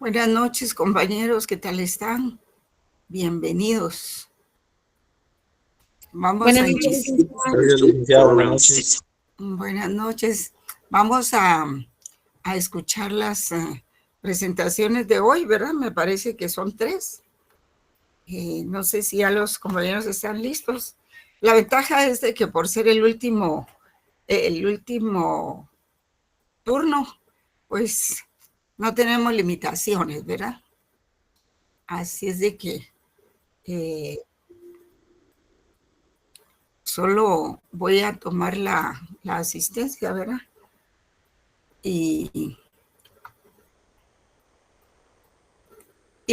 Buenas noches, compañeros, ¿qué tal están? Bienvenidos. Vamos a iniciar. Buenas noches. Buenas noches. Vamos a escuchar las presentaciones de hoy, ¿verdad? Me parece que son 3. No sé si ya los compañeros están listos. La ventaja es de que por ser el último turno, pues no tenemos limitaciones, ¿verdad? Así es de que solo voy a tomar la asistencia, ¿verdad? Y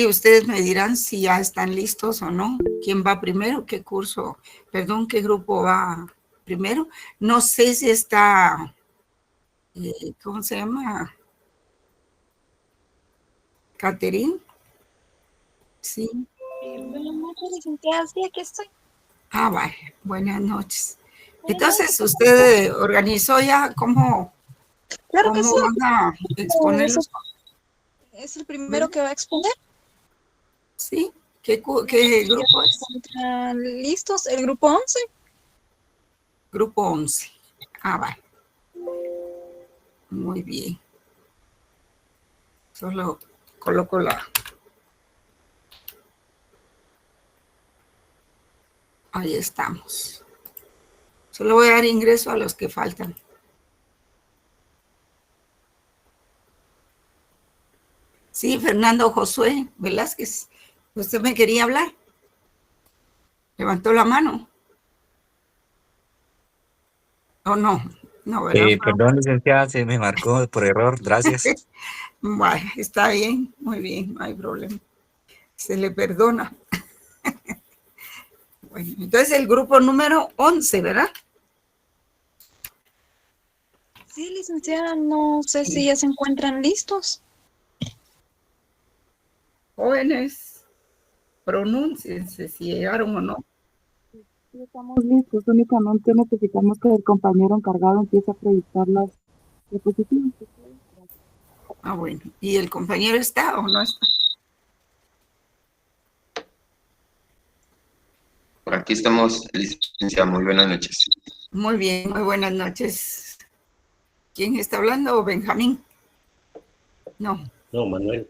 ustedes me dirán si ya están listos o no. ¿Quién va primero? ¿Qué curso? Perdón, ¿qué grupo va primero? No sé si está, ¿cómo se llama? ¿Catherine? Sí. Buenas noches, licenciada. Sí, aquí estoy. Ah, vale. Buenas noches. Entonces, ¿usted organizó ya cómo Claro que sí. van a exponerlos? Es el primero que va a exponer. Sí. ¿Qué grupo es? ¿Están listos? El grupo 11. Grupo 11. Ah, vale. Muy bien. Solo coloco la... Ahí estamos. Solo voy a dar ingreso a los que faltan. Sí, Fernando Josué Velázquez. ¿Usted me quería hablar? ¿Levantó la mano? ¿O no? No, ¿verdad? Perdón, licenciada, se me marcó por error. Gracias. Bueno, está bien, muy bien, no hay problema. Se le perdona. Bueno, entonces el grupo número 11, ¿verdad? Sí, licenciada, no sé si ya se encuentran listos. Jóvenes, pronúnciense si llegaron o no. Sí, estamos listos. Únicamente necesitamos que el compañero encargado empiece a proyectar las diapositivas. Ah, bueno. ¿Y el compañero está o no está? Por aquí estamos, licenciada. Muy buenas noches. Muy bien, muy buenas noches. ¿Quién está hablando? ¿Benjamín? No. No, Manuel.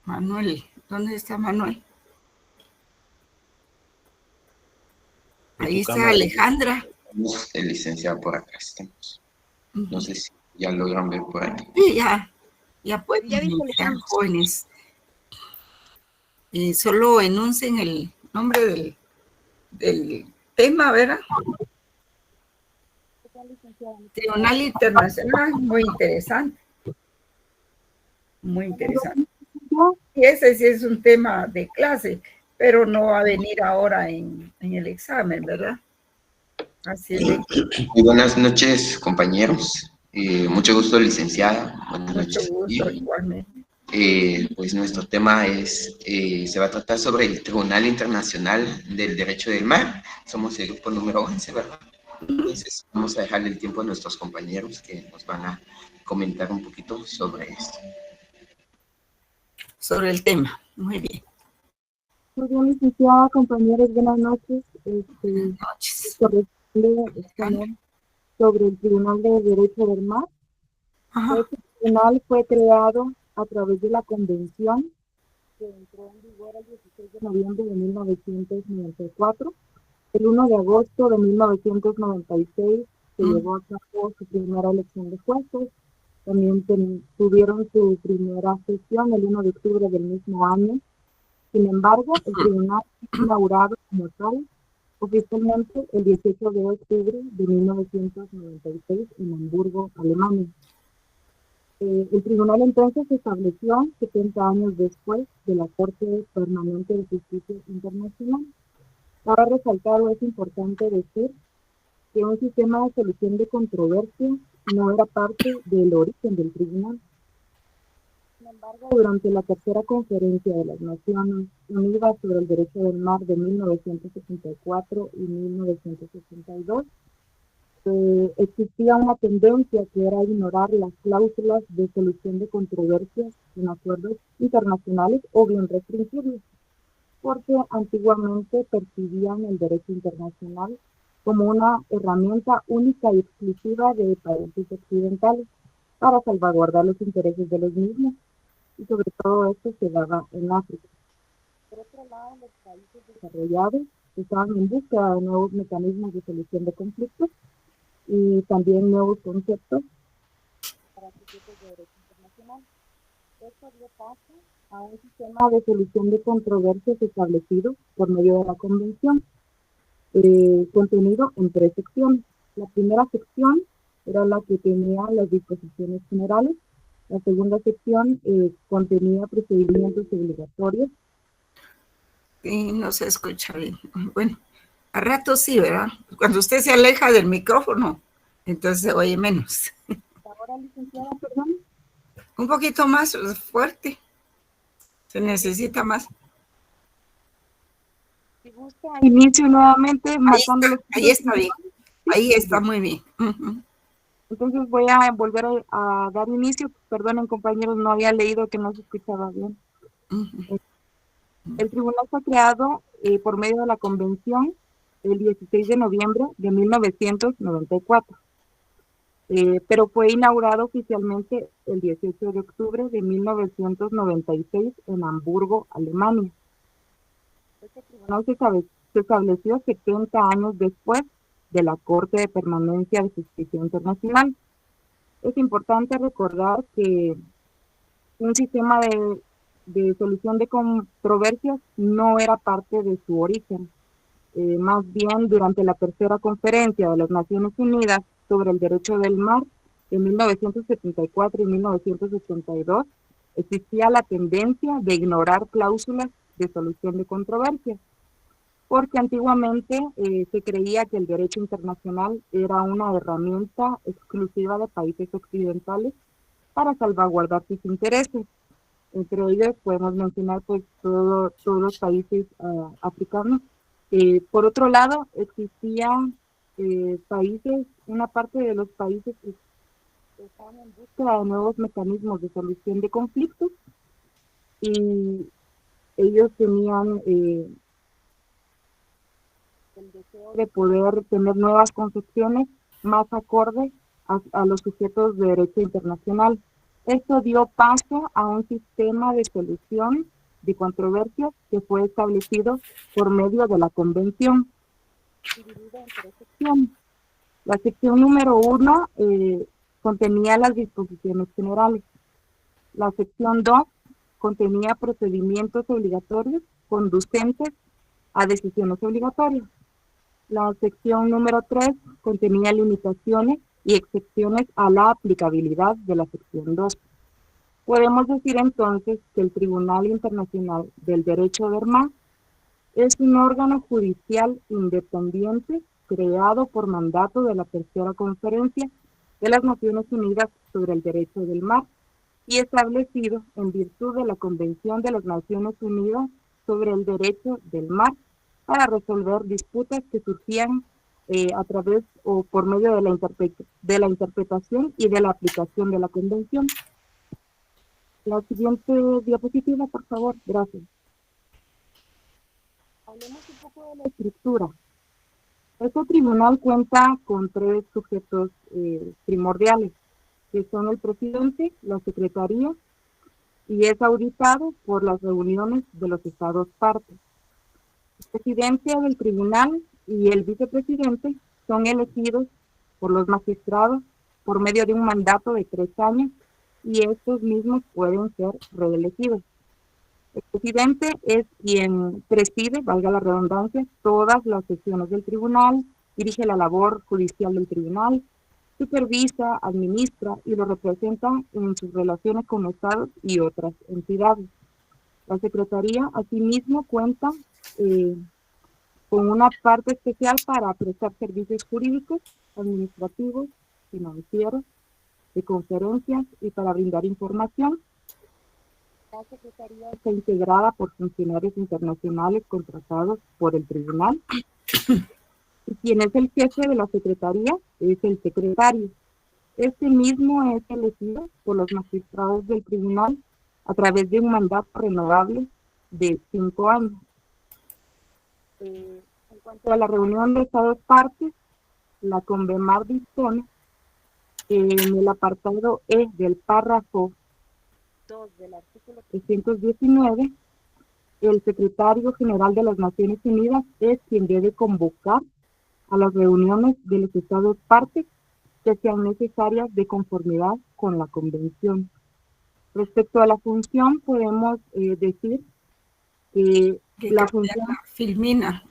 Manuel. ¿Dónde está Manuel? Ahí está Alejandra. El licenciado por acá estamos. No sé si ya logran ver por aquí. Sí, ya pueden Ya ser jóvenes. Solo enuncien el nombre del tema, ¿verdad? Tribunal Internacional, muy interesante. Muy interesante. Y ese sí es un tema de clase, pero no va a venir ahora en el examen, ¿verdad? Así es de que... Muy buenas noches, compañeros. Mucho gusto, licenciada. Buenas noches. Mucho gusto, igualmente. Pues nuestro tema se va a tratar sobre el Tribunal Internacional del Derecho del Mar. Somos el grupo número 11, ¿verdad? Entonces vamos a dejarle el tiempo a nuestros compañeros que nos van a comentar un poquito sobre esto. Sobre el tema, muy bien. Muy bien, licenciada, compañeros, buenas noches. Buenas noches. Corresponde exponer sobre el Tribunal de Derecho del Mar. Ajá. Este tribunal fue creado a través de la Convención que entró en vigor el 16 de noviembre de 1994. El 1 de agosto de 1996 se llevó a cabo su primera elección de jueces. También tuvieron su primera sesión el 1 de octubre del mismo año. Sin embargo, el tribunal fue inaugurado como tal oficialmente el 18 de octubre de 1996 en Hamburgo, Alemania. El tribunal entonces se estableció 70 años después de la Corte Permanente de Justicia Internacional. Para resaltar, es importante decir que un sistema de solución de controversia no era parte del origen del tribunal. Sin embargo, durante la tercera conferencia de las Naciones Unidas sobre el Derecho del Mar de 1964 y 1982, Existía una tendencia que era ignorar las cláusulas de solución de controversias en acuerdos internacionales o bien restringirlos, porque antiguamente percibían el derecho internacional como una herramienta única y exclusiva de países occidentales para salvaguardar los intereses de los mismos, y sobre todo esto se daba en África. Por otro lado, los países desarrollados estaban en búsqueda de nuevos mecanismos de solución de conflictos y también nuevos conceptos para sujetos de derecho internacional. Esto dio paso a un sistema de solución de controversias establecido por medio de la Convención, contenido en 3 secciones. La primera sección era la que tenía las disposiciones generales. La segunda sección contenía procedimientos obligatorios. Y no se escucha bien. Bueno, a rato sí, ¿verdad? Cuando usted se aleja del micrófono, entonces se oye menos. Ahora, licenciada, perdón. Un poquito más fuerte. Se necesita más. Si gusta, inicio nuevamente marcando los Ahí está bien. Ahí está muy bien. Uh-huh. Entonces voy a volver a dar inicio. Perdonen, compañeros, no había leído que no se escuchaba bien. Uh-huh. El tribunal fue creado por medio de la Convención el 16 de noviembre de 1994, pero fue inaugurado oficialmente el 18 de octubre de 1996 en Hamburgo, Alemania. Este tribunal se estableció 70 años después de la Corte de Permanencia de Justicia Internacional. Es importante recordar que un sistema de solución de controversias no era parte de su origen. Más bien, durante la tercera conferencia de las Naciones Unidas sobre el derecho del mar de 1974 y 1982, existía la tendencia de ignorar cláusulas de solución de controversias, porque antiguamente se creía que el derecho internacional era una herramienta exclusiva de países occidentales para salvaguardar sus intereses. Entre ellos podemos mencionar pues todos los países africanos. Por otro lado, existían países, una parte de los países que estaban en búsqueda de nuevos mecanismos de solución de conflictos, y ellos tenían el deseo de poder tener nuevas concepciones más acordes a los sujetos de derecho internacional. Esto dio paso a un sistema de solución de controversias que fue establecido por medio de la Convención, dividido en 3 secciones. La sección número 1 contenía las disposiciones generales. La sección 2 contenía procedimientos obligatorios conducentes a decisiones obligatorias. La sección número 3 contenía limitaciones y excepciones a la aplicabilidad de la sección 2. Podemos decir entonces que el Tribunal Internacional del Derecho del Mar es un órgano judicial independiente creado por mandato de la tercera conferencia de las Naciones Unidas sobre el Derecho del Mar y establecido en virtud de la Convención de las Naciones Unidas sobre el Derecho del Mar para resolver disputas que surgían a través o por medio de la interpretación y de la aplicación de la Convención. La siguiente diapositiva, por favor. Gracias. Hablemos un poco de la estructura. Este tribunal cuenta con 3 sujetos primordiales, que son el presidente, la secretaría, y es auditado por las reuniones de los estados partes. El presidente del tribunal y el vicepresidente son elegidos por los magistrados por medio de un mandato de 3 años, y estos mismos pueden ser reelegidos. El presidente es quien preside, valga la redundancia, todas las sesiones del tribunal, dirige la labor judicial del tribunal, supervisa, administra y lo representa en sus relaciones con estados y otras entidades. La Secretaría, asimismo, cuenta con una parte especial para prestar servicios jurídicos, administrativos, financieros, de conferencias y para brindar información. La Secretaría está integrada por funcionarios internacionales contratados por el tribunal. Y quien es el jefe de la secretaría es el secretario. Este mismo es elegido por los magistrados del tribunal a través de un mandato renovable de 5 años. En cuanto a la reunión de Estados partes, la Convemar dispone que en el apartado E del párrafo 2 del artículo 319, el secretario general de las Naciones Unidas es quien debe convocar a las reuniones de los Estados partes que sean necesarias de conformidad con la Convención. Respecto a la función, podemos decir que la función... La filmina.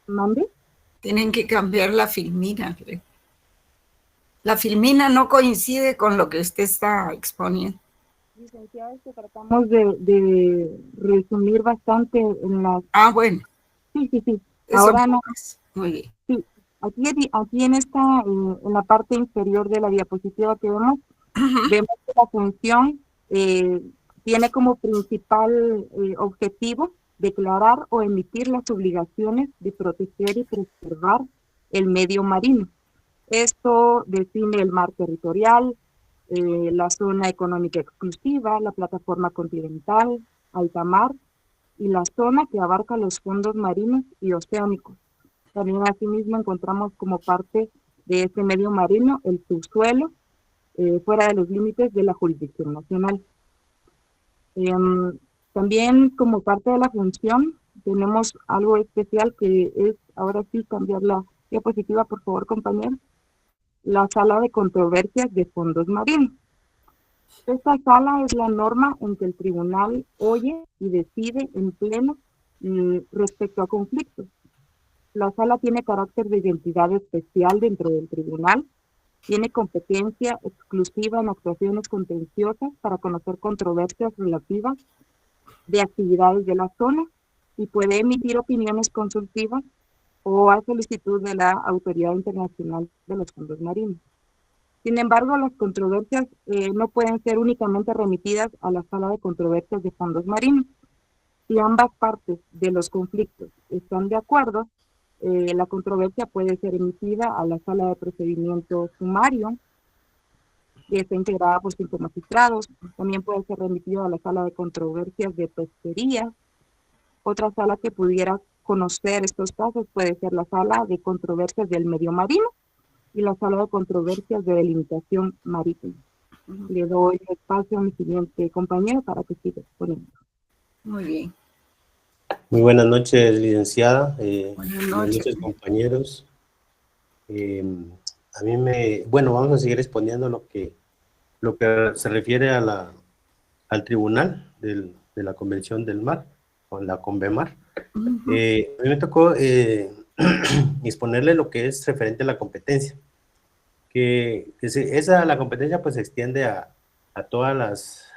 ¿Mande? Tienen que cambiar la filmina. Creo. La filmina no coincide con lo que usted está exponiendo. Licenciada, tratamos de resumir bastante en las... Ah, bueno. Sí. Eso Ahora no. Muy bien. Sí. Aquí en la parte inferior de la diapositiva que vemos, vemos que la función tiene como principal objetivo declarar o emitir las obligaciones de proteger y preservar el medio marino. Esto define el mar territorial, la zona económica exclusiva, la plataforma continental, alta mar y la zona que abarca los fondos marinos y oceánicos. También asimismo encontramos como parte de este medio marino el subsuelo fuera de los límites de la jurisdicción nacional. También como parte de la función tenemos algo especial que es, ahora sí, cambiar la diapositiva, por favor, compañero. La sala de controversias de fondos marinos. Esta sala es la norma en que el tribunal oye y decide en pleno respecto a conflictos. La sala tiene carácter de identidad especial dentro del tribunal, tiene competencia exclusiva en actuaciones contenciosas para conocer controversias relativas de actividades de la zona y puede emitir opiniones consultivas o a solicitud de la Autoridad Internacional de los Fondos Marinos. Sin embargo, las controversias no pueden ser únicamente remitidas a la sala de controversias de fondos marinos. Si ambas partes de los conflictos están de acuerdo, la controversia puede ser emitida a la sala de procedimiento sumario, que está integrada por 5 magistrados. También puede ser remitida a la sala de controversias de pesquería. Otra sala que pudiera conocer estos casos puede ser la sala de controversias del medio marino y la sala de controversias de delimitación marítima. Le doy espacio a mi siguiente compañero para que siga exponiendo. Muy bien. Muy buenas noches, licenciada. Buenas noches, compañeros. Bueno, vamos a seguir exponiendo lo que se refiere a al tribunal de la Convención del Mar, o la Convemar. A mí me tocó exponerle lo que es referente a la competencia. La competencia pues se extiende a todas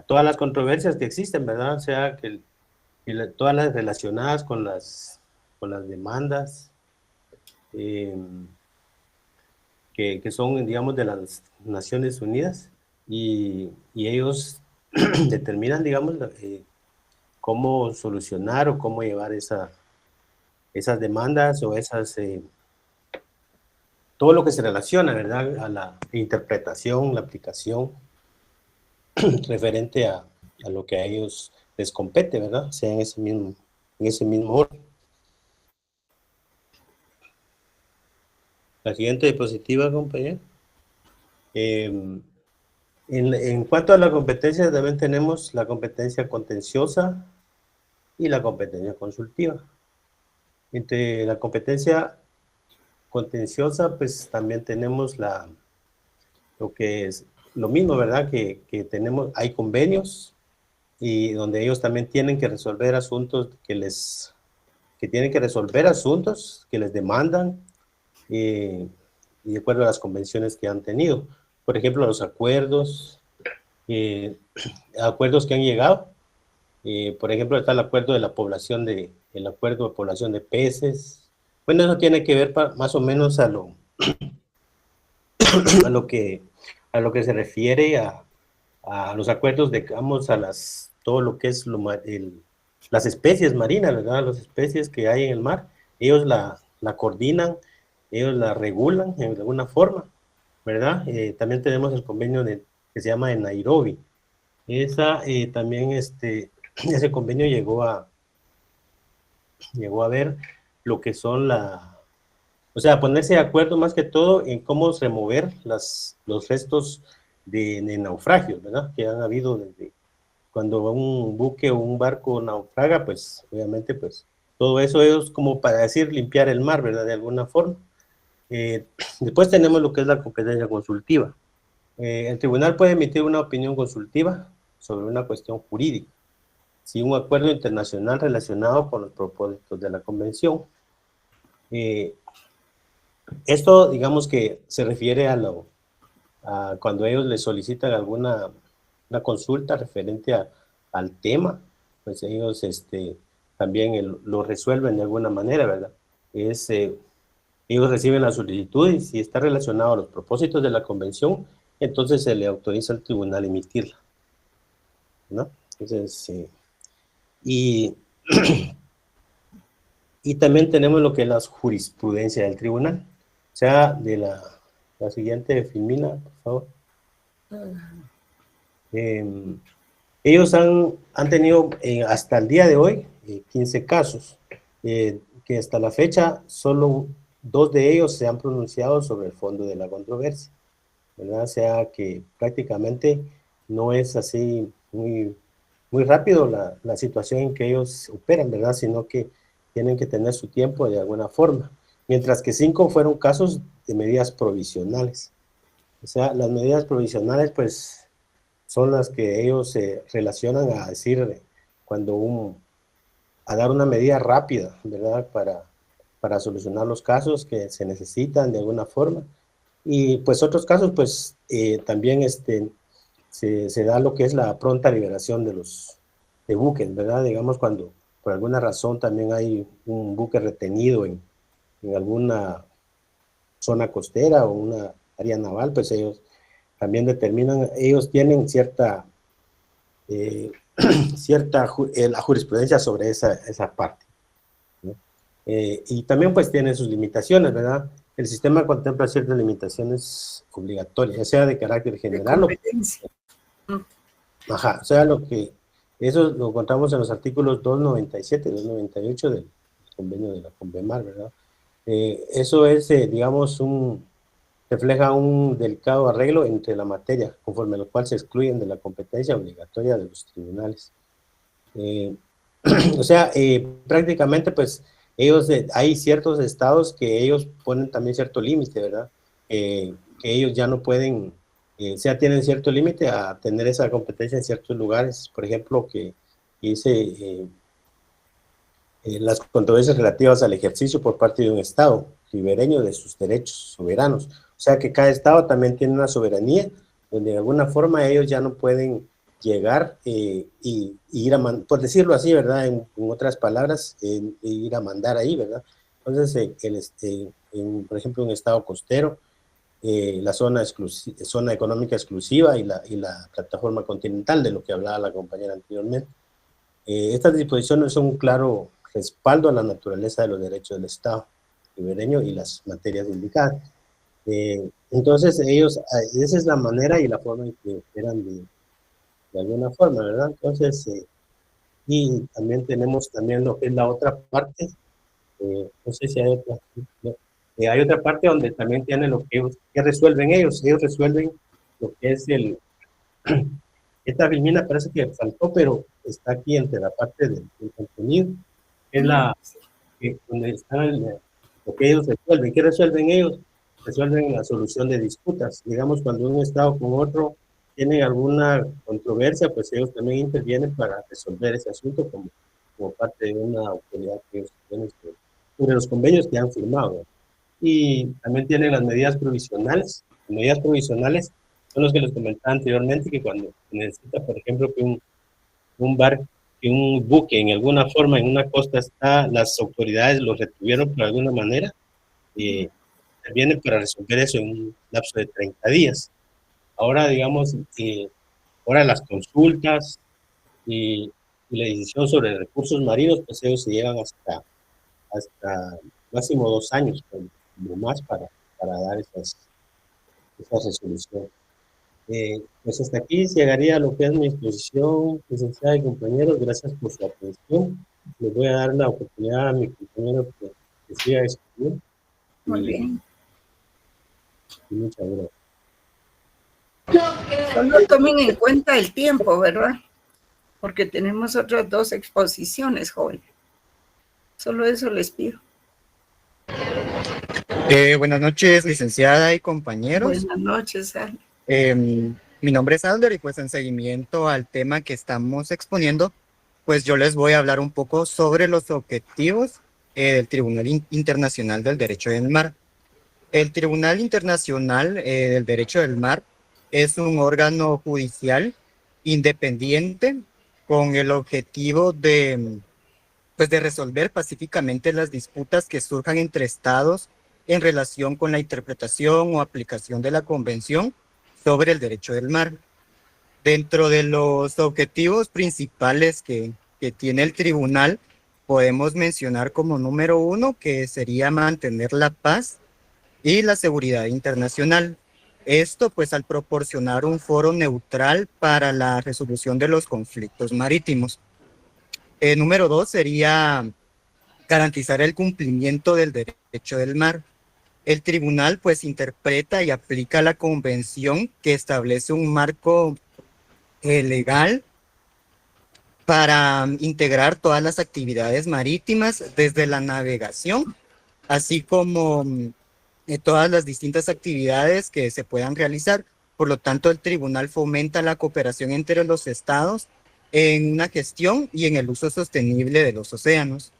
las controversias que existen, ¿verdad? O sea, todas las relacionadas con las demandas que son, digamos, de las Naciones Unidas y ellos determinan, digamos, cómo solucionar o cómo llevar esas demandas o todo lo que se relaciona, ¿verdad?, a la interpretación, la aplicación referente a lo que a ellos les compete, ¿verdad? O sea, en ese mismo orden. La siguiente diapositiva, compañero. En cuanto a la competencia, también tenemos la competencia contenciosa y la competencia consultiva. Entre la competencia contenciosa, pues también tenemos lo que es lo mismo, ¿verdad? Que hay convenios y donde ellos también tienen que resolver asuntos que les demandan y de acuerdo a las convenciones que han tenido. Por ejemplo, los acuerdos que han llegado. Por ejemplo, está el acuerdo de población de peces. Bueno, eso tiene que ver más o menos a lo que se refiere a los acuerdos, digamos, todo lo que es las especies marinas, ¿verdad? Las especies que hay en el mar. ellos la coordinan, ellos la regulan de alguna forma, ¿verdad? También tenemos el convenio que se llama de Nairobi. También ese convenio llegó a ver lo que son o sea, ponerse de acuerdo más que todo en cómo remover los restos de naufragios, ¿verdad? Que han habido desde cuando un buque o un barco naufraga, pues obviamente pues todo eso es como para decir limpiar el mar, ¿verdad? De alguna forma. Después tenemos lo que es la competencia consultiva. El tribunal puede emitir una opinión consultiva sobre una cuestión jurídica, si un acuerdo internacional relacionado con los propósitos de la convención. Esto, digamos que se refiere a cuando ellos le solicitan alguna una consulta referente al tema, pues ellos también lo resuelven de alguna manera, ¿verdad? Ellos reciben la solicitud y si está relacionado a los propósitos de la convención, entonces se le autoriza al tribunal emitirla, ¿no? Entonces, y también tenemos lo que es la jurisprudencia del tribunal. O sea, de la siguiente, Filmina, por favor. Ellos han tenido hasta el día de hoy 15 casos, que hasta la fecha solo 2 de ellos se han pronunciado sobre el fondo de la controversia, ¿verdad? O sea que prácticamente no es así muy rápido la situación en que ellos operan, ¿verdad? Sino que tienen que tener su tiempo de alguna forma. Mientras que 5 fueron casos de medidas provisionales. O sea, las medidas provisionales, pues, son las que ellos se relacionan a decir a dar una medida rápida, ¿verdad? Para solucionar los casos que se necesitan de alguna forma. Y pues otros casos, pues, también se da lo que es la pronta liberación de buques, ¿verdad? Digamos, cuando por alguna razón también hay un buque retenido en alguna zona costera o una área naval, pues ellos también determinan, ellos tienen la jurisprudencia sobre esa parte, ¿no? Y también pues tienen sus limitaciones, ¿verdad? El sistema contempla ciertas limitaciones obligatorias, ya sea de carácter general o... Ajá, o sea, eso lo encontramos en los artículos 297 y 298 del convenio de la Convemar, ¿verdad? Eso es, digamos, refleja un delicado arreglo entre la materia, conforme a lo cual se excluyen de la competencia obligatoria de los tribunales. O sea, prácticamente, pues, hay ciertos estados que ellos ponen también cierto límite, ¿verdad? Que ellos ya no pueden, o sea, tienen cierto límite a tener esa competencia en ciertos lugares. Por ejemplo, que dice las controversias relativas al ejercicio por parte de un estado ribereño de sus derechos soberanos. O sea que cada estado también tiene una soberanía, donde de alguna forma ellos ya no pueden llegar y ir por decirlo así, ¿verdad? En otras palabras, ir a mandar ahí, ¿verdad? Entonces, por ejemplo, un estado costero, la zona económica exclusiva y la plataforma continental, de lo que hablaba la compañera anteriormente. Estas disposiciones son un claro respaldo a la naturaleza de los derechos del Estado ribereño y las materias indicadas. Entonces, esa es la manera y la forma en que operan de alguna forma, ¿verdad? Entonces, y también tenemos lo que es la otra parte, no sé si hay otra, no, hay otra parte donde también tienen lo que resuelven ellos resuelven lo que es esta Vilmina parece que faltó, pero está aquí entre la parte del contenido, es donde está lo que ellos resuelven. ¿Qué resuelven ellos? Resuelven la solución de disputas. Digamos, cuando un estado con otro tiene alguna controversia, pues ellos también intervienen para resolver ese asunto como parte de una autoridad que ellos tienen sobre los convenios que han firmado. Y también tienen las medidas provisionales. Las medidas provisionales son los que les comentaba anteriormente, que cuando se necesita, por ejemplo, que un buque en alguna forma en una costa las autoridades lo retuvieron por alguna manera, vienen para resolver eso en un lapso de 30 días. Ahora, digamos, ahora las consultas y la decisión sobre recursos marinos, pues ellos se llevan hasta máximo 2 años, como más para dar esa resolución. Pues hasta aquí llegaría lo que es mi exposición, licenciada y compañeros. Gracias por su atención. Les voy a dar la oportunidad a mi compañero que siga escribiendo. Muy bien. Y muchas gracias. Solo tomen en cuenta el tiempo, ¿verdad? Porque tenemos otras 2 exposiciones, jóvenes. Solo eso les pido. Buenas noches, licenciada y compañeros. Buenas noches, Al. Mi nombre es Alder y pues en seguimiento al tema que estamos exponiendo, pues yo les voy a hablar un poco sobre los objetivos del Tribunal Internacional del Derecho del Mar. El Tribunal Internacional del Derecho del Mar es un órgano judicial independiente con el objetivo de resolver pacíficamente las disputas que surjan entre estados en relación con la interpretación o aplicación de la Convención sobre el Derecho del Mar. Dentro de los objetivos principales que tiene el tribunal, podemos mencionar como número 1 que sería mantener la paz y la seguridad internacional. Esto pues al proporcionar un foro neutral para la resolución de los conflictos marítimos. Número 2 sería garantizar el cumplimiento del derecho del mar. El tribunal pues interpreta y aplica la convención que establece un marco legal para integrar todas las actividades marítimas desde la navegación, así como todas las distintas actividades que se puedan realizar. Por lo tanto, el tribunal fomenta la cooperación entre los estados en una gestión y en el uso sostenible de los océanos.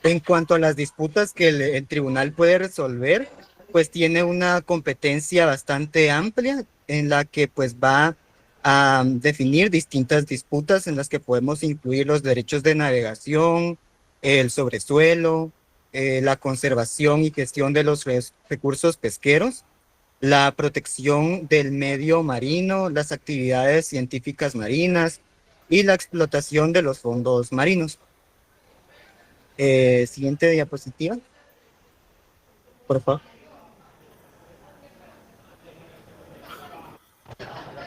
En cuanto a las disputas que el tribunal puede resolver, pues tiene una competencia bastante amplia en la que pues va a definir distintas disputas en las que podemos incluir los derechos de navegación, el sobresuelo, la conservación y gestión de los recursos pesqueros, la protección del medio marino, las actividades científicas marinas y la explotación de los fondos marinos. Siguiente diapositiva, por favor.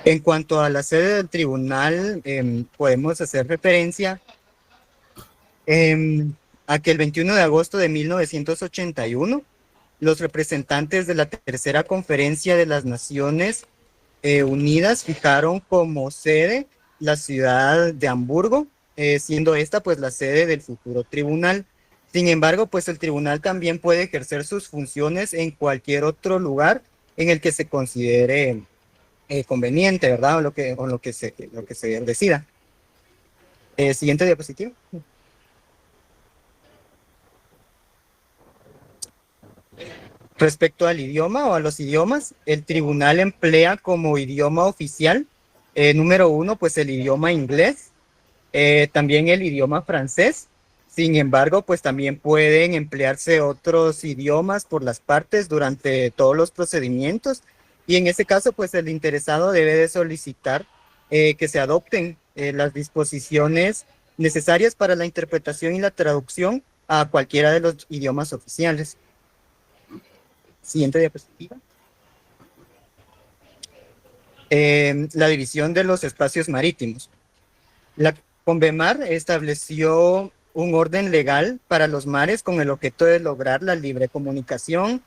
En cuanto a la sede del tribunal, podemos hacer referencia a que el 21 de agosto de 1981, los representantes de la Tercera Conferencia de las Naciones Unidas fijaron como sede la ciudad de Hamburgo, siendo esta pues la sede del futuro tribunal. Sin embargo, pues el tribunal también puede ejercer sus funciones en cualquier otro lugar en el que se considere conveniente, ¿verdad? O lo que se decida. Siguiente diapositiva. Respecto al idioma o a los idiomas, el tribunal emplea como idioma oficial, número 1, pues el idioma inglés, también el idioma francés. Sin embargo, pues también pueden emplearse otros idiomas por las partes durante todos los procedimientos. Y en ese caso, pues el interesado debe de solicitar que se adopten las disposiciones necesarias para la interpretación y la traducción a cualquiera de los idiomas oficiales. Siguiente diapositiva. La división de los espacios marítimos. La Convemar estableció un orden legal para los mares con el objeto de lograr la libre comunicación,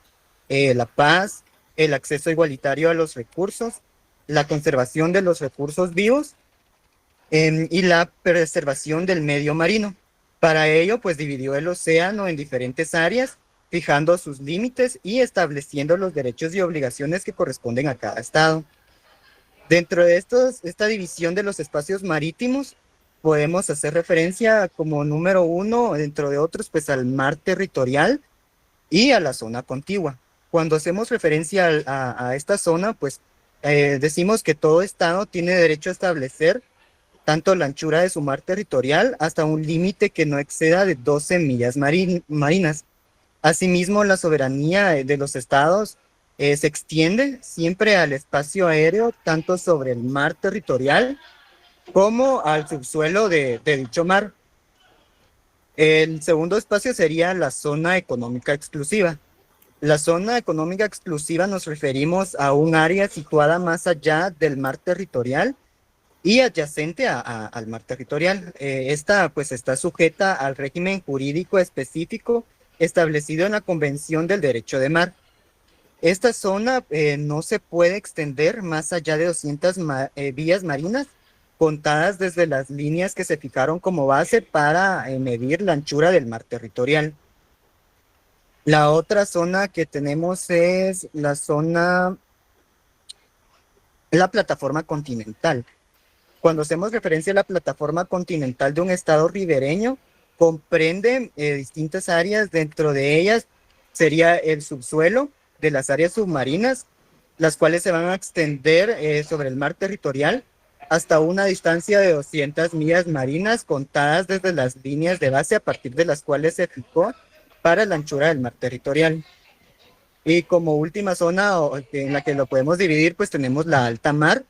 la paz, el acceso igualitario a los recursos, la conservación de los recursos vivos y la preservación del medio marino. Para ello, pues dividió el océano en diferentes áreas, fijando sus límites y estableciendo los derechos y obligaciones que corresponden a cada estado. Dentro de esta división de los espacios marítimos, podemos hacer referencia como número 1, dentro de otros, pues al mar territorial y a la zona contigua. Cuando hacemos referencia a esta zona, pues decimos que todo estado tiene derecho a establecer tanto la anchura de su mar territorial hasta un límite que no exceda de 12 millas marinas. Asimismo, la soberanía de los estados se extiende siempre al espacio aéreo, tanto sobre el mar territorial como al subsuelo de dicho mar. El segundo espacio sería la zona económica exclusiva. La zona económica exclusiva nos referimos a un área situada más allá del mar territorial y adyacente al mar territorial. Esta pues está sujeta al régimen jurídico específico establecido en la Convención del Derecho de Mar. Esta zona no se puede extender más allá de 200 vías marinas contadas desde las líneas que se fijaron como base para medir la anchura del mar territorial. La otra zona que tenemos es la plataforma continental. Cuando hacemos referencia a la plataforma continental de un estado ribereño, comprende distintas áreas. Dentro de ellas sería el subsuelo de las áreas submarinas, las cuales se van a extender sobre el mar territorial hasta una distancia de 200 millas marinas contadas desde las líneas de base a partir de las cuales se fijó para la anchura del mar territorial. Y como última zona en la que lo podemos dividir, pues tenemos la alta mar,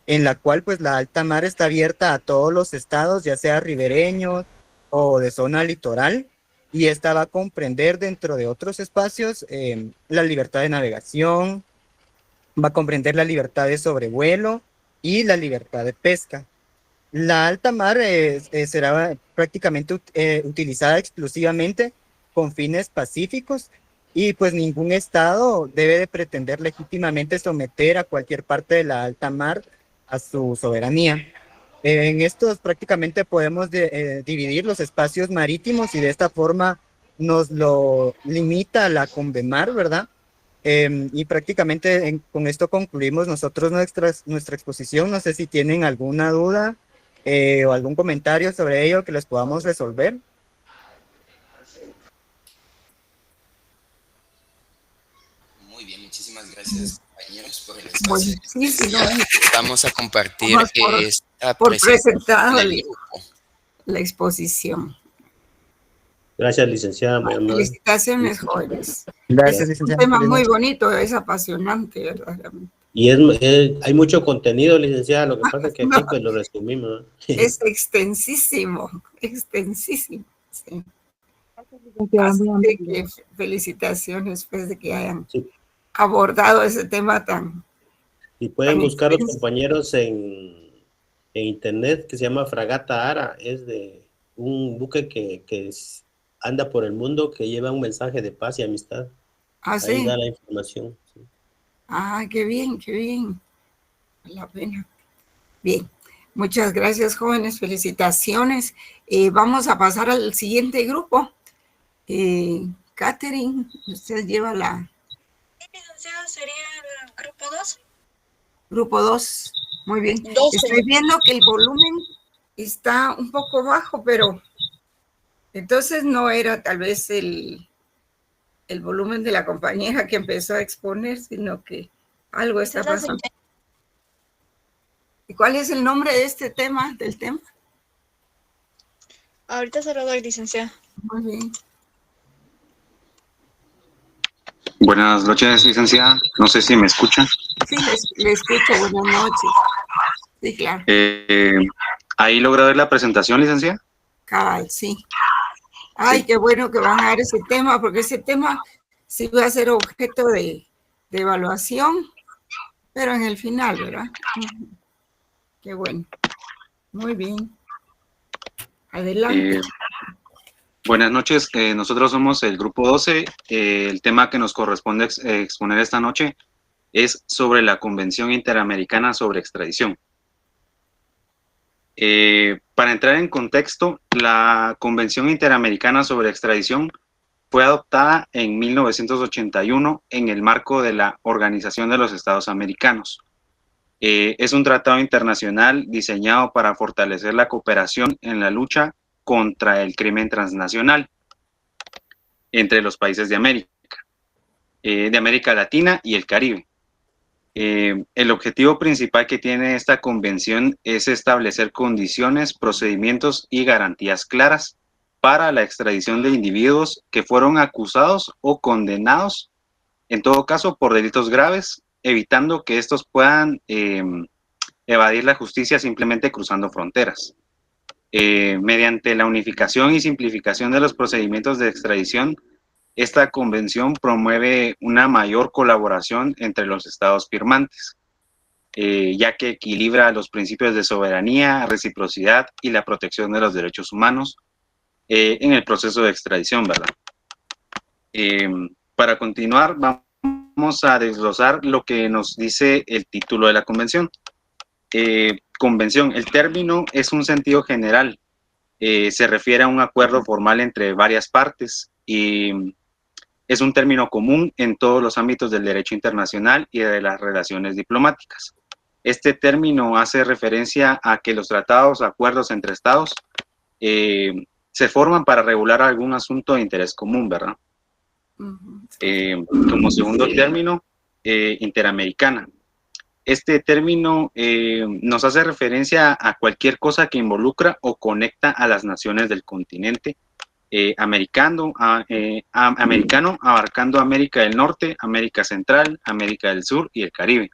en la cual pues la alta mar está abierta a todos los estados, ya sea ribereños o de zona litoral, y esta va a comprender dentro de otros espacios la libertad de navegación, va a comprender la libertad de sobrevuelo y la libertad de pesca. La alta mar será prácticamente utilizada exclusivamente con fines pacíficos y pues ningún estado debe de pretender legítimamente someter a cualquier parte de la alta mar a su soberanía. En estos prácticamente podemos dividir los espacios marítimos y de esta forma nos lo limita la Convemar, ¿verdad? Y prácticamente con esto concluimos nosotros nuestra exposición. No sé si tienen alguna duda o algún comentario sobre ello que les podamos resolver. Muy bien, muchísimas gracias, compañeros, por el Bueno, espacio. sí, sí, no, Vamos a compartir Vamos esta por presentación presentado en el grupo. la exposición. Gracias, licenciada. Muy amable. Felicitaciones, jóvenes. Gracias, Es un licenciada. tema Buenas muy noches. bonito, es apasionante, verdaderamente. Y hay mucho contenido, licenciada. Lo que pasa es que aquí pues lo resumimos, ¿no? Es extensísimo, extensísimo. Sí. Licenciada, Así muy amable. que felicitaciones pues, de que hayan Sí. abordado ese tema tan... Y pueden tan buscar los extenso. compañeros en internet, que se llama Fragata Ara. Es de un buque que anda por el mundo, que lleva un mensaje de paz y amistad. Ah, Ahí sí. da la información. Sí. Ah, qué bien, qué bien. Vale la pena. Bien. Muchas gracias, jóvenes. Felicitaciones. Vamos a pasar al siguiente grupo. Catherine, usted lleva la... Licenciada, sería el grupo 2. Grupo 2. Muy bien. 12. Estoy viendo que el volumen está un poco bajo, pero entonces no era tal vez el volumen de la compañera que empezó a exponer, sino que algo está pasando. ¿Y cuál es el nombre de este tema, del tema? Ahorita se lo doy, licenciada. Muy bien. Buenas noches, licenciada. No sé si me escuchan. Sí, le escucho. Buenas noches. Sí, claro. ¿Ahí logra ver la presentación, licenciada? Cabal, sí. Ay, qué bueno que van a dar ese tema, porque ese tema sí va a ser objeto de evaluación, pero en el final, ¿verdad? Qué bueno. Muy bien. Adelante. Buenas noches. Nosotros somos el grupo 12. El tema que nos corresponde exponer esta noche es sobre la Convención Interamericana sobre Extradición. Para entrar en contexto, la Convención Interamericana sobre Extradición fue adoptada en 1981 en el marco de la Organización de los Estados Americanos. Es un tratado internacional diseñado para fortalecer la cooperación en la lucha contra el crimen transnacional entre los países de América Latina y el Caribe. El objetivo principal que tiene esta convención es establecer condiciones, procedimientos y garantías claras para la extradición de individuos que fueron acusados o condenados, en todo caso, por delitos graves, evitando que estos puedan evadir la justicia simplemente cruzando fronteras. Mediante la unificación y simplificación de los procedimientos de extradición, esta convención promueve una mayor colaboración entre los estados firmantes, ya que equilibra los principios de soberanía, reciprocidad y la protección de los derechos humanos en el proceso de extradición, ¿verdad? Para continuar, vamos a desglosar lo que nos dice el título de la convención. Convención, el término es un sentido general, se refiere a un acuerdo formal entre varias partes y es un término común en todos los ámbitos del derecho internacional y de las relaciones diplomáticas. Este término hace referencia a que los tratados o acuerdos entre estados se forman para regular algún asunto de interés común, ¿verdad? Como segundo término, interamericana. Este término nos hace referencia a cualquier cosa que involucra o conecta a las naciones del continente americano, abarcando América del Norte, América Central, América del Sur y el Caribe.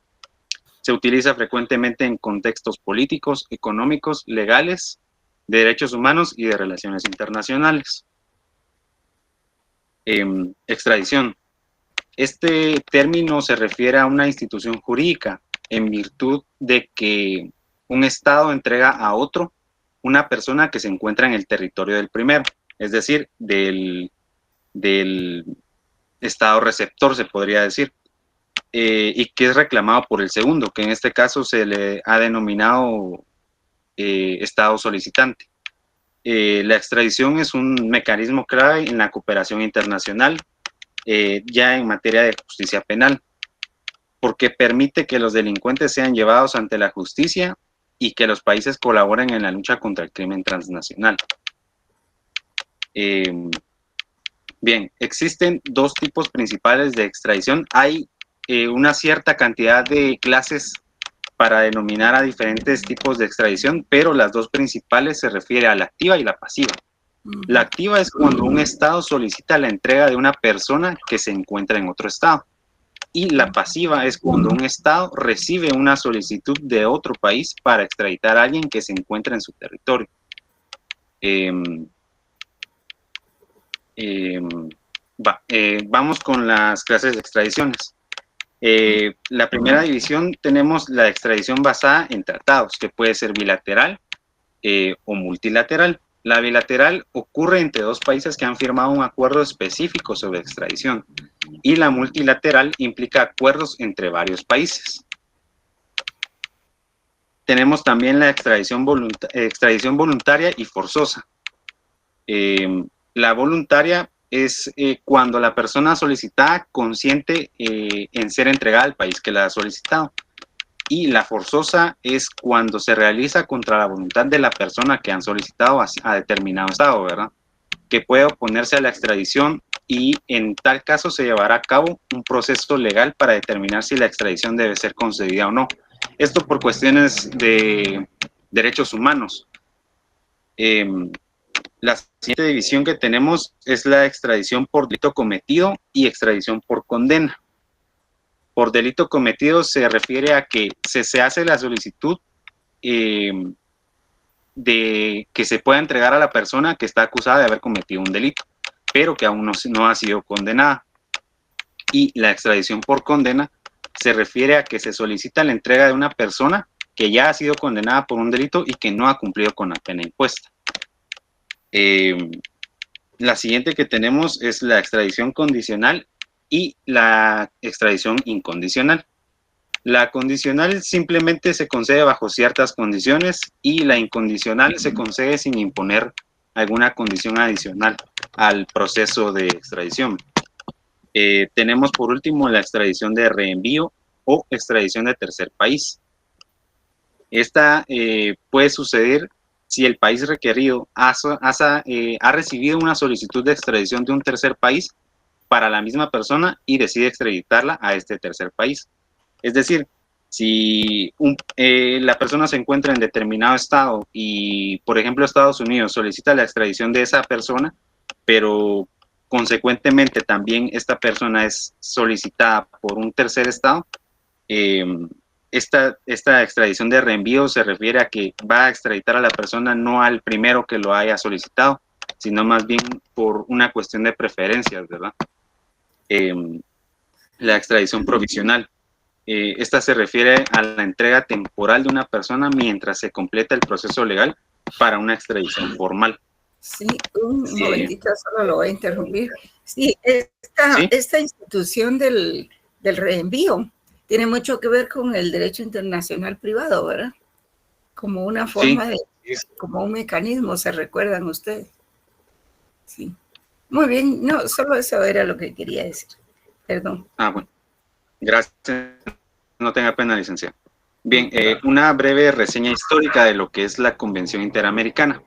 Se utiliza frecuentemente en contextos políticos, económicos, legales, de derechos humanos y de relaciones internacionales. Extradición. Este término se refiere a una institución jurídica en virtud de que un estado entrega a otro una persona que se encuentra en el territorio del primero, es decir, del estado receptor, se podría decir, y que es reclamado por el segundo, que en este caso se le ha denominado estado solicitante. La extradición es un mecanismo clave en la cooperación internacional, ya en materia de justicia penal, porque permite que los delincuentes sean llevados ante la justicia y que los países colaboren en la lucha contra el crimen transnacional. Bien, existen dos tipos principales de extradición. Hay una cierta cantidad de clases para denominar a diferentes tipos de extradición, pero las dos principales se refieren a la activa y la pasiva. La activa es cuando un estado solicita la entrega de una persona que se encuentra en otro estado. Y la pasiva es cuando un estado recibe una solicitud de otro país para extraditar a alguien que se encuentra en su territorio. Vamos con las clases de extradiciones. La primera división tenemos la extradición basada en tratados, que puede ser bilateral o multilateral. La bilateral ocurre entre dos países que han firmado un acuerdo específico sobre extradición, y la multilateral implica acuerdos entre varios países. Tenemos también la extradición voluntaria y forzosa. La voluntaria es cuando la persona solicitada consiente en ser entregada al país que la ha solicitado. Y la forzosa es cuando se realiza contra la voluntad de la persona que han solicitado a determinado estado, ¿verdad? Que puede oponerse a la extradición y en tal caso se llevará a cabo un proceso legal para determinar si la extradición debe ser concedida o no. Esto por cuestiones de derechos humanos. La siguiente división que tenemos es la extradición por delito cometido y extradición por condena. Por delito cometido se refiere a que se hace la solicitud de que se pueda entregar a la persona que está acusada de haber cometido un delito, pero que aún no ha sido condenada. Y la extradición por condena se refiere a que se solicita la entrega de una persona que ya ha sido condenada por un delito y que no ha cumplido con la pena impuesta. La siguiente que tenemos es la extradición condicional y la extradición incondicional. La condicional simplemente se concede bajo ciertas condiciones y la incondicional se concede sin imponer alguna condición adicional al proceso de extradición. Tenemos por último la extradición de reenvío o extradición de tercer país. Esta puede suceder si el país requerido ha recibido una solicitud de extradición de un tercer país para la misma persona y decide extraditarla a este tercer país. Es decir, si la persona se encuentra en determinado estado y, por ejemplo, Estados Unidos solicita la extradición de esa persona, pero consecuentemente también esta persona es solicitada por un tercer estado, esta extradición de reenvío se refiere a que va a extraditar a la persona no al primero que lo haya solicitado, sino más bien por una cuestión de preferencias, ¿verdad? La extradición provisional. Esta se refiere a la entrega temporal de una persona mientras se completa el proceso legal para una extradición formal. Sí, un momentito, solo lo voy a interrumpir. Sí, esta institución del reenvío tiene mucho que ver con el derecho internacional privado, ¿verdad? Como una forma de, como un mecanismo, ¿se recuerdan ustedes? Sí. Muy bien, no, solo eso era lo que quería decir. Perdón. Bueno. Gracias. No tenga pena, licenciado. Bien, una breve reseña histórica de lo que es la Convención Interamericana.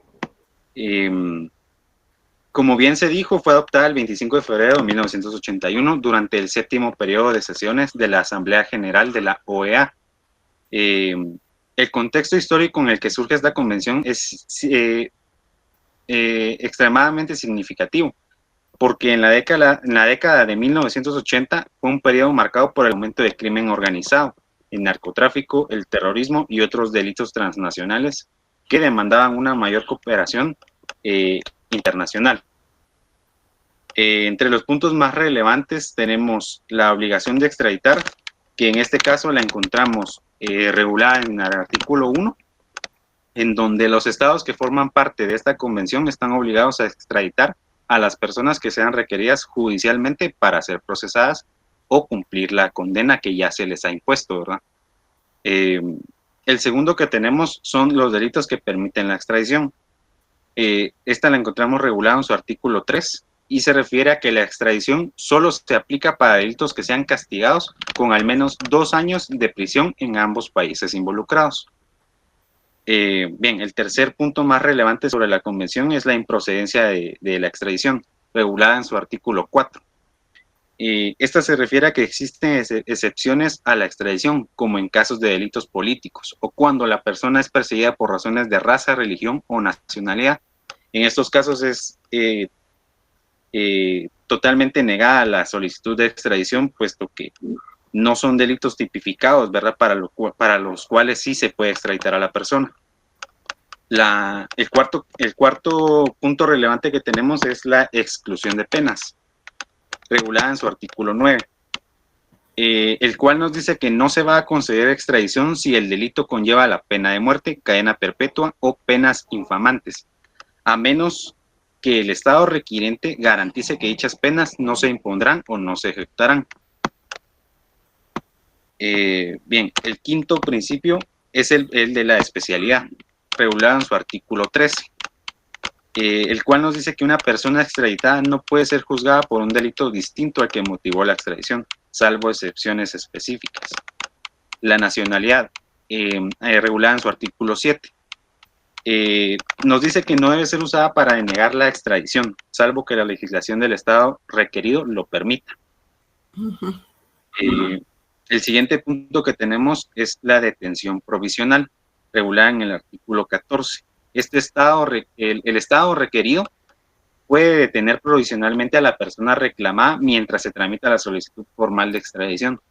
Como bien se dijo, fue adoptada el 25 de febrero de 1981 durante el 7º periodo de sesiones de la Asamblea General de la OEA. El contexto histórico en el que surge esta convención es extremadamente significativo, porque en la década de 1980 fue un periodo marcado por el aumento del crimen organizado, el narcotráfico, el terrorismo y otros delitos transnacionales que demandaban una mayor cooperación internacional. Entre los puntos más relevantes tenemos la obligación de extraditar, que en este caso la encontramos regulada en el artículo 1, en donde los estados que forman parte de esta convención están obligados a extraditar a las personas que sean requeridas judicialmente para ser procesadas o cumplir la condena que ya se les ha impuesto, ¿verdad? El segundo que tenemos son los delitos que permiten la extradición. Esta la encontramos regulada en su artículo 3 y se refiere a que la extradición solo se aplica para delitos que sean castigados con al menos 2 años de prisión en ambos países involucrados. Bien, el tercer punto más relevante sobre la convención es la improcedencia de la extradición, regulada en su artículo 4. Esta se refiere a que existen excepciones a la extradición, como en casos de delitos políticos o cuando la persona es perseguida por razones de raza, religión o nacionalidad. En estos casos es totalmente negada la solicitud de extradición, puesto que no son delitos tipificados, ¿verdad? Para los cuales sí se puede extraditar a la persona. El cuarto punto relevante que tenemos es la exclusión de penas, regulada en su artículo 9, el cual nos dice que no se va a conceder extradición si el delito conlleva la pena de muerte, cadena perpetua o penas infamantes, a menos que el Estado requiriente garantice que dichas penas no se impondrán o no se ejecutarán. Bien, el quinto principio es el de la especialidad, regulado en su artículo 13, el cual nos dice que una persona extraditada no puede ser juzgada por un delito distinto al que motivó la extradición, salvo excepciones específicas. La nacionalidad, regulada en su artículo 7, nos dice que no debe ser usada para denegar la extradición, salvo que la legislación del Estado requerido lo permita. El siguiente punto que tenemos es la detención provisional, regulada en el artículo 14. El Estado requerido puede detener provisionalmente a la persona reclamada mientras se tramita la solicitud formal de extradición.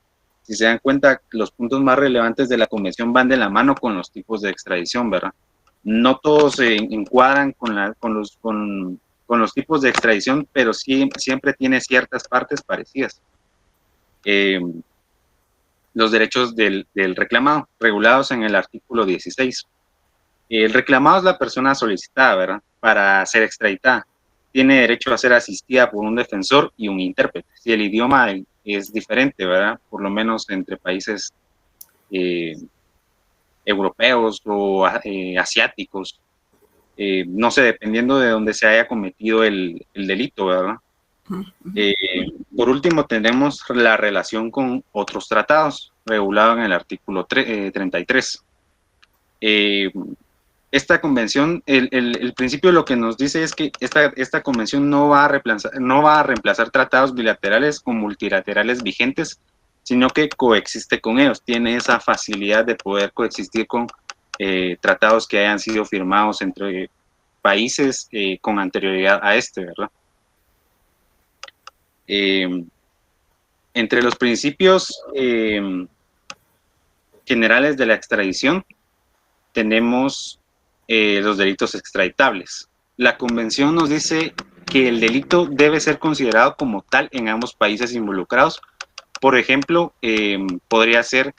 Si se dan cuenta, los puntos más relevantes de la convención van de la mano con los tipos de extradición, ¿verdad? No todos se encuadran con los tipos de extradición, pero sí, siempre tiene ciertas partes parecidas. Los derechos del reclamado, regulados en el artículo 16. El reclamado es la persona solicitada, ¿verdad?, para ser extraditada. Tiene derecho a ser asistida por un defensor y un intérprete. Si el idioma es diferente, ¿verdad?, por lo menos entre países europeos o asiáticos, no sé, dependiendo de dónde se haya cometido el delito, ¿verdad? Por último, tenemos la relación con otros tratados, regulado en el artículo 33. Esta convención, el principio lo que nos dice es que esta convención no va a reemplazar tratados bilaterales o multilaterales vigentes, sino que coexiste con ellos. Tiene esa facilidad de poder coexistir con tratados que hayan sido firmados entre países con anterioridad a este, ¿verdad? Entre los principios generales de la extradición tenemos los delitos extraditables. La convención nos dice que el delito debe ser considerado como tal en ambos países involucrados. Por ejemplo, podría ser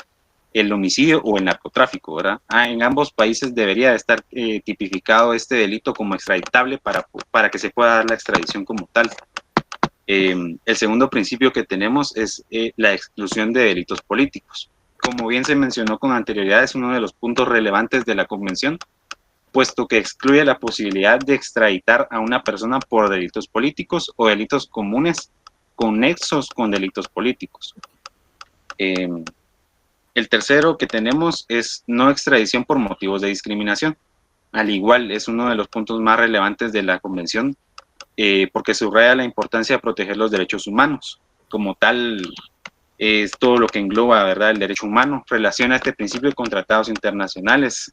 el homicidio o el narcotráfico, ¿verdad? En ambos países debería de estar tipificado este delito como extraditable para que se pueda dar la extradición como tal. El segundo principio que tenemos es la exclusión de delitos políticos. Como bien se mencionó con anterioridad, es uno de los puntos relevantes de la convención, puesto que excluye la posibilidad de extraditar a una persona por delitos políticos o delitos comunes con nexos con delitos políticos. El tercero que tenemos es no extradición por motivos de discriminación. Al igual, es uno de los puntos más relevantes de la convención, porque subraya la importancia de proteger los derechos humanos. Como tal, es todo lo que engloba, ¿verdad?, el derecho humano. Relaciona este principio con tratados internacionales,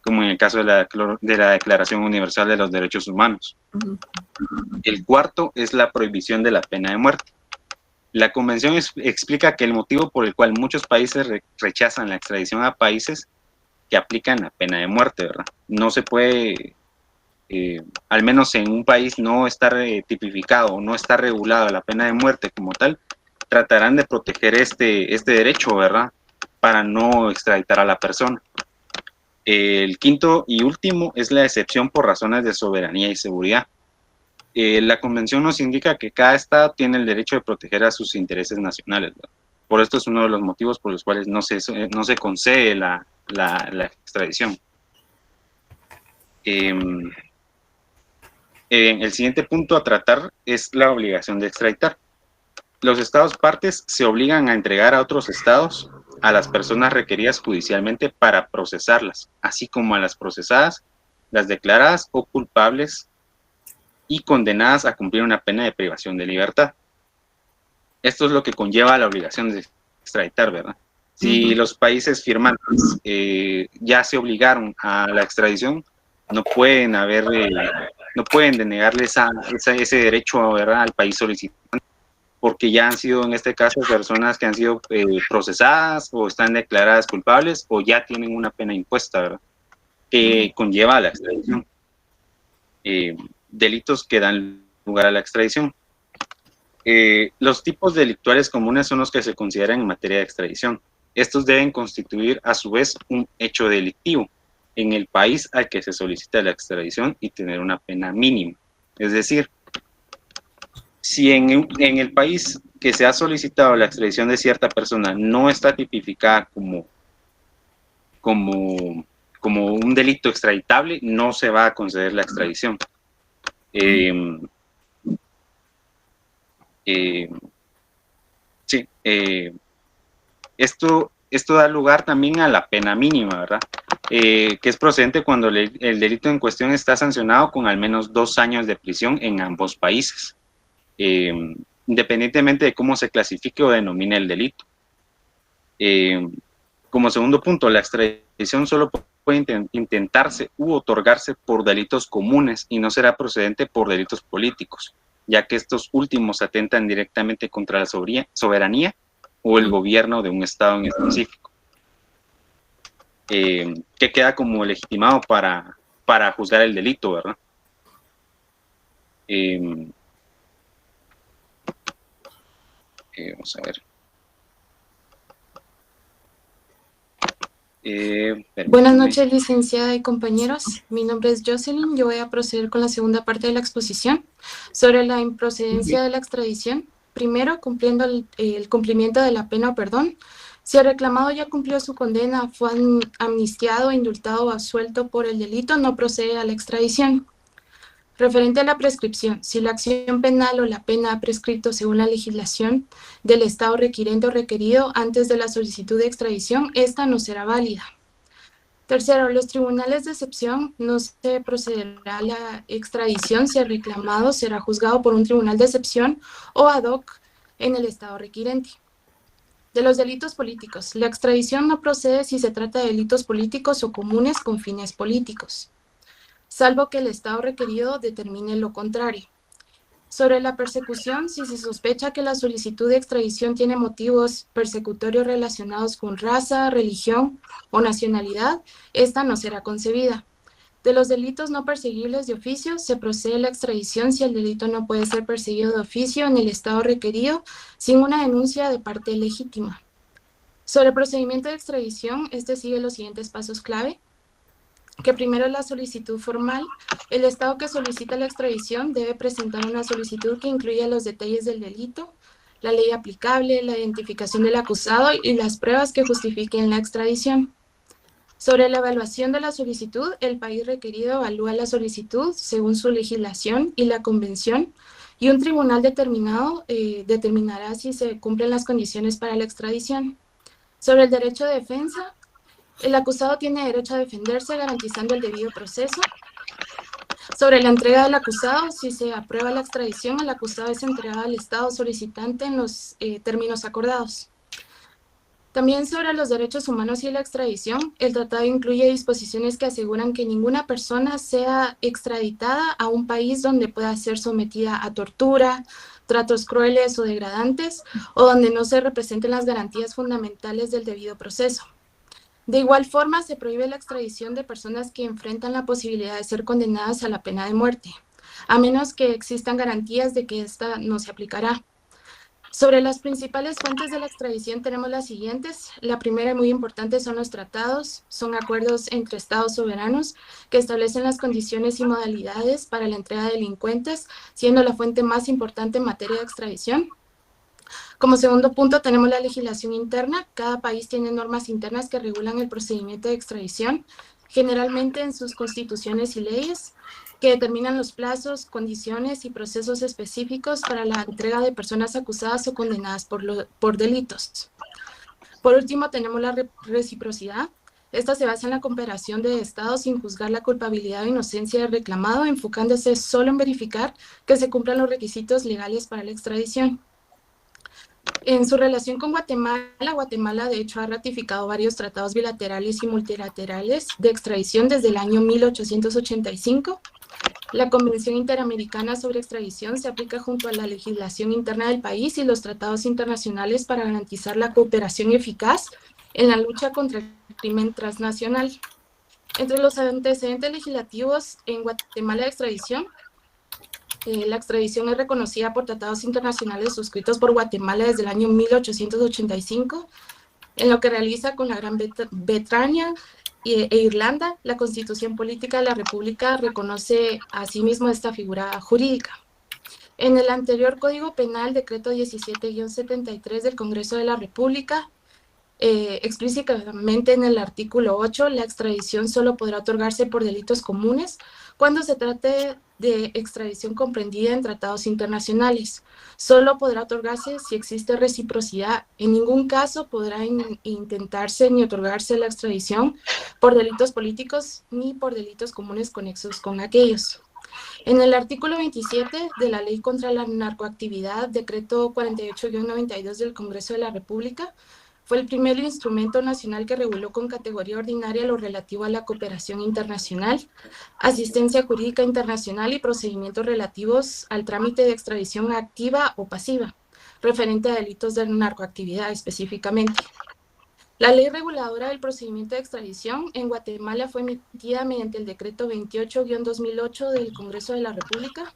como en el caso de la Declaración Universal de los Derechos Humanos. El cuarto es la prohibición de la pena de muerte. La convención explica que el motivo por el cual muchos países rechazan la extradición a países que aplican la pena de muerte, ¿verdad? No se puede, al menos en un país no está tipificado o no está regulada la pena de muerte como tal, tratarán de proteger este derecho, ¿verdad?, para no extraditar a la persona. El quinto y último es la excepción por razones de soberanía y seguridad. La convención nos indica que cada estado tiene el derecho de proteger a sus intereses nacionales, ¿verdad? Por esto es uno de los motivos por los cuales no se concede la extradición. El siguiente punto a tratar es la obligación de extraditar. Los estados partes se obligan a entregar a otros estados a las personas requeridas judicialmente para procesarlas, así como a las procesadas, las declaradas o culpables y condenadas a cumplir una pena de privación de libertad. Esto es lo que conlleva la obligación de extraditar, ¿verdad? Si los países firmantes ya se obligaron a la extradición, no pueden denegarle ese derecho, ¿verdad?, al país solicitante, porque ya han sido, en este caso, personas que han sido procesadas o están declaradas culpables o ya tienen una pena impuesta, ¿verdad?, que conlleva a la extradición. Delitos que dan lugar a la extradición. Los tipos delictuales comunes son los que se consideran en materia de extradición. Estos deben constituir, a su vez, un hecho delictivo en el país al que se solicita la extradición y tener una pena mínima. Es decir, si en el país que se ha solicitado la extradición de cierta persona no está tipificada como un delito extraditable, no se va a conceder la extradición. Esto da lugar también a la pena mínima, ¿verdad?, que es procedente cuando el delito en cuestión está sancionado con al menos 2 años de prisión en ambos países, independientemente de cómo se clasifique o denomine el delito. Como segundo punto, la extradición solo puede intentarse u otorgarse por delitos comunes y no será procedente por delitos políticos, ya que estos últimos atentan directamente contra la soberanía o el gobierno de un estado en específico, que queda como legitimado para juzgar el delito, ¿verdad? Vamos a ver. Buenas noches, licenciada y compañeros. Mi nombre es Jocelyn. Yo voy a proceder con la segunda parte de la exposición sobre la improcedencia de la extradición. Primero, cumpliendo el cumplimiento de la pena o perdón. Si el reclamado ya cumplió su condena, fue amnistiado, indultado o absuelto por el delito, no procede a la extradición. Referente a la prescripción, si la acción penal o la pena ha prescrito según la legislación del Estado requiriente o requerido antes de la solicitud de extradición, esta no será válida. Tercero, los tribunales de excepción no se procederá a la extradición si el reclamado será juzgado por un tribunal de excepción o ad hoc en el Estado requirente. De los delitos políticos, la extradición no procede si se trata de delitos políticos o comunes con fines políticos, salvo que el Estado requerido determine lo contrario. Sobre la persecución, si se sospecha que la solicitud de extradición tiene motivos persecutorios relacionados con raza, religión o nacionalidad, esta no será concebida. De los delitos no perseguibles de oficio, se procede a la extradición si el delito no puede ser perseguido de oficio en el estado requerido sin una denuncia de parte legítima. Sobre el procedimiento de extradición, este sigue los siguientes pasos clave. Que primero la solicitud formal. El estado que solicita la extradición debe presentar una solicitud que incluya los detalles del delito, la ley aplicable, la identificación del acusado y las pruebas que justifiquen la extradición. Sobre la evaluación de la solicitud, el país requerido evalúa la solicitud según su legislación y la convención, y un tribunal determinará si se cumplen las condiciones para la extradición. Sobre el derecho de defensa, el acusado tiene derecho a defenderse garantizando el debido proceso. Sobre la entrega del acusado, si se aprueba la extradición, el acusado es entregado al estado solicitante en los términos acordados. También sobre los derechos humanos y la extradición, el tratado incluye disposiciones que aseguran que ninguna persona sea extraditada a un país donde pueda ser sometida a tortura, tratos crueles o degradantes, o donde no se representen las garantías fundamentales del debido proceso. De igual forma, se prohíbe la extradición de personas que enfrentan la posibilidad de ser condenadas a la pena de muerte, a menos que existan garantías de que esta no se aplicará. Sobre las principales fuentes de la extradición tenemos las siguientes. La primera y muy importante son los tratados, son acuerdos entre estados soberanos que establecen las condiciones y modalidades para la entrega de delincuentes, siendo la fuente más importante en materia de extradición. Como segundo punto tenemos la legislación interna. Cada país tiene normas internas que regulan el procedimiento de extradición, generalmente en sus constituciones y leyes, que determinan los plazos, condiciones y procesos específicos para la entrega de personas acusadas o condenadas por delitos. Por último, tenemos la reciprocidad. Esta se basa en la cooperación de estados sin juzgar la culpabilidad o inocencia del reclamado, enfocándose solo en verificar que se cumplan los requisitos legales para la extradición. En su relación con Guatemala, Guatemala de hecho ha ratificado varios tratados bilaterales y multilaterales de extradición desde el año 1885. La Convención Interamericana sobre Extradición se aplica junto a la legislación interna del país y los tratados internacionales para garantizar la cooperación eficaz en la lucha contra el crimen transnacional. Entre los antecedentes legislativos en Guatemala de extradición, la extradición es reconocida por tratados internacionales suscritos por Guatemala desde el año 1885, en lo que realiza con la Gran Bretaña e Irlanda. La Constitución Política de la República reconoce asimismo esta figura jurídica. En el anterior Código Penal, decreto 17-73 del Congreso de la República, explícitamente en el artículo 8, la extradición solo podrá otorgarse por delitos comunes cuando se trate de extradición comprendida en tratados internacionales. Solo podrá otorgarse si existe reciprocidad. En ningún caso podrá intentarse ni otorgarse la extradición por delitos políticos ni por delitos comunes conexos con aquellos. En el artículo 27 de la Ley contra la Narcoactividad, decreto 48-92 del Congreso de la República, fue el primer instrumento nacional que reguló con categoría ordinaria lo relativo a la cooperación internacional, asistencia jurídica internacional y procedimientos relativos al trámite de extradición activa o pasiva, referente a delitos de narcoactividad específicamente. La ley reguladora del procedimiento de extradición en Guatemala fue emitida mediante el decreto 28-2008 del Congreso de la República.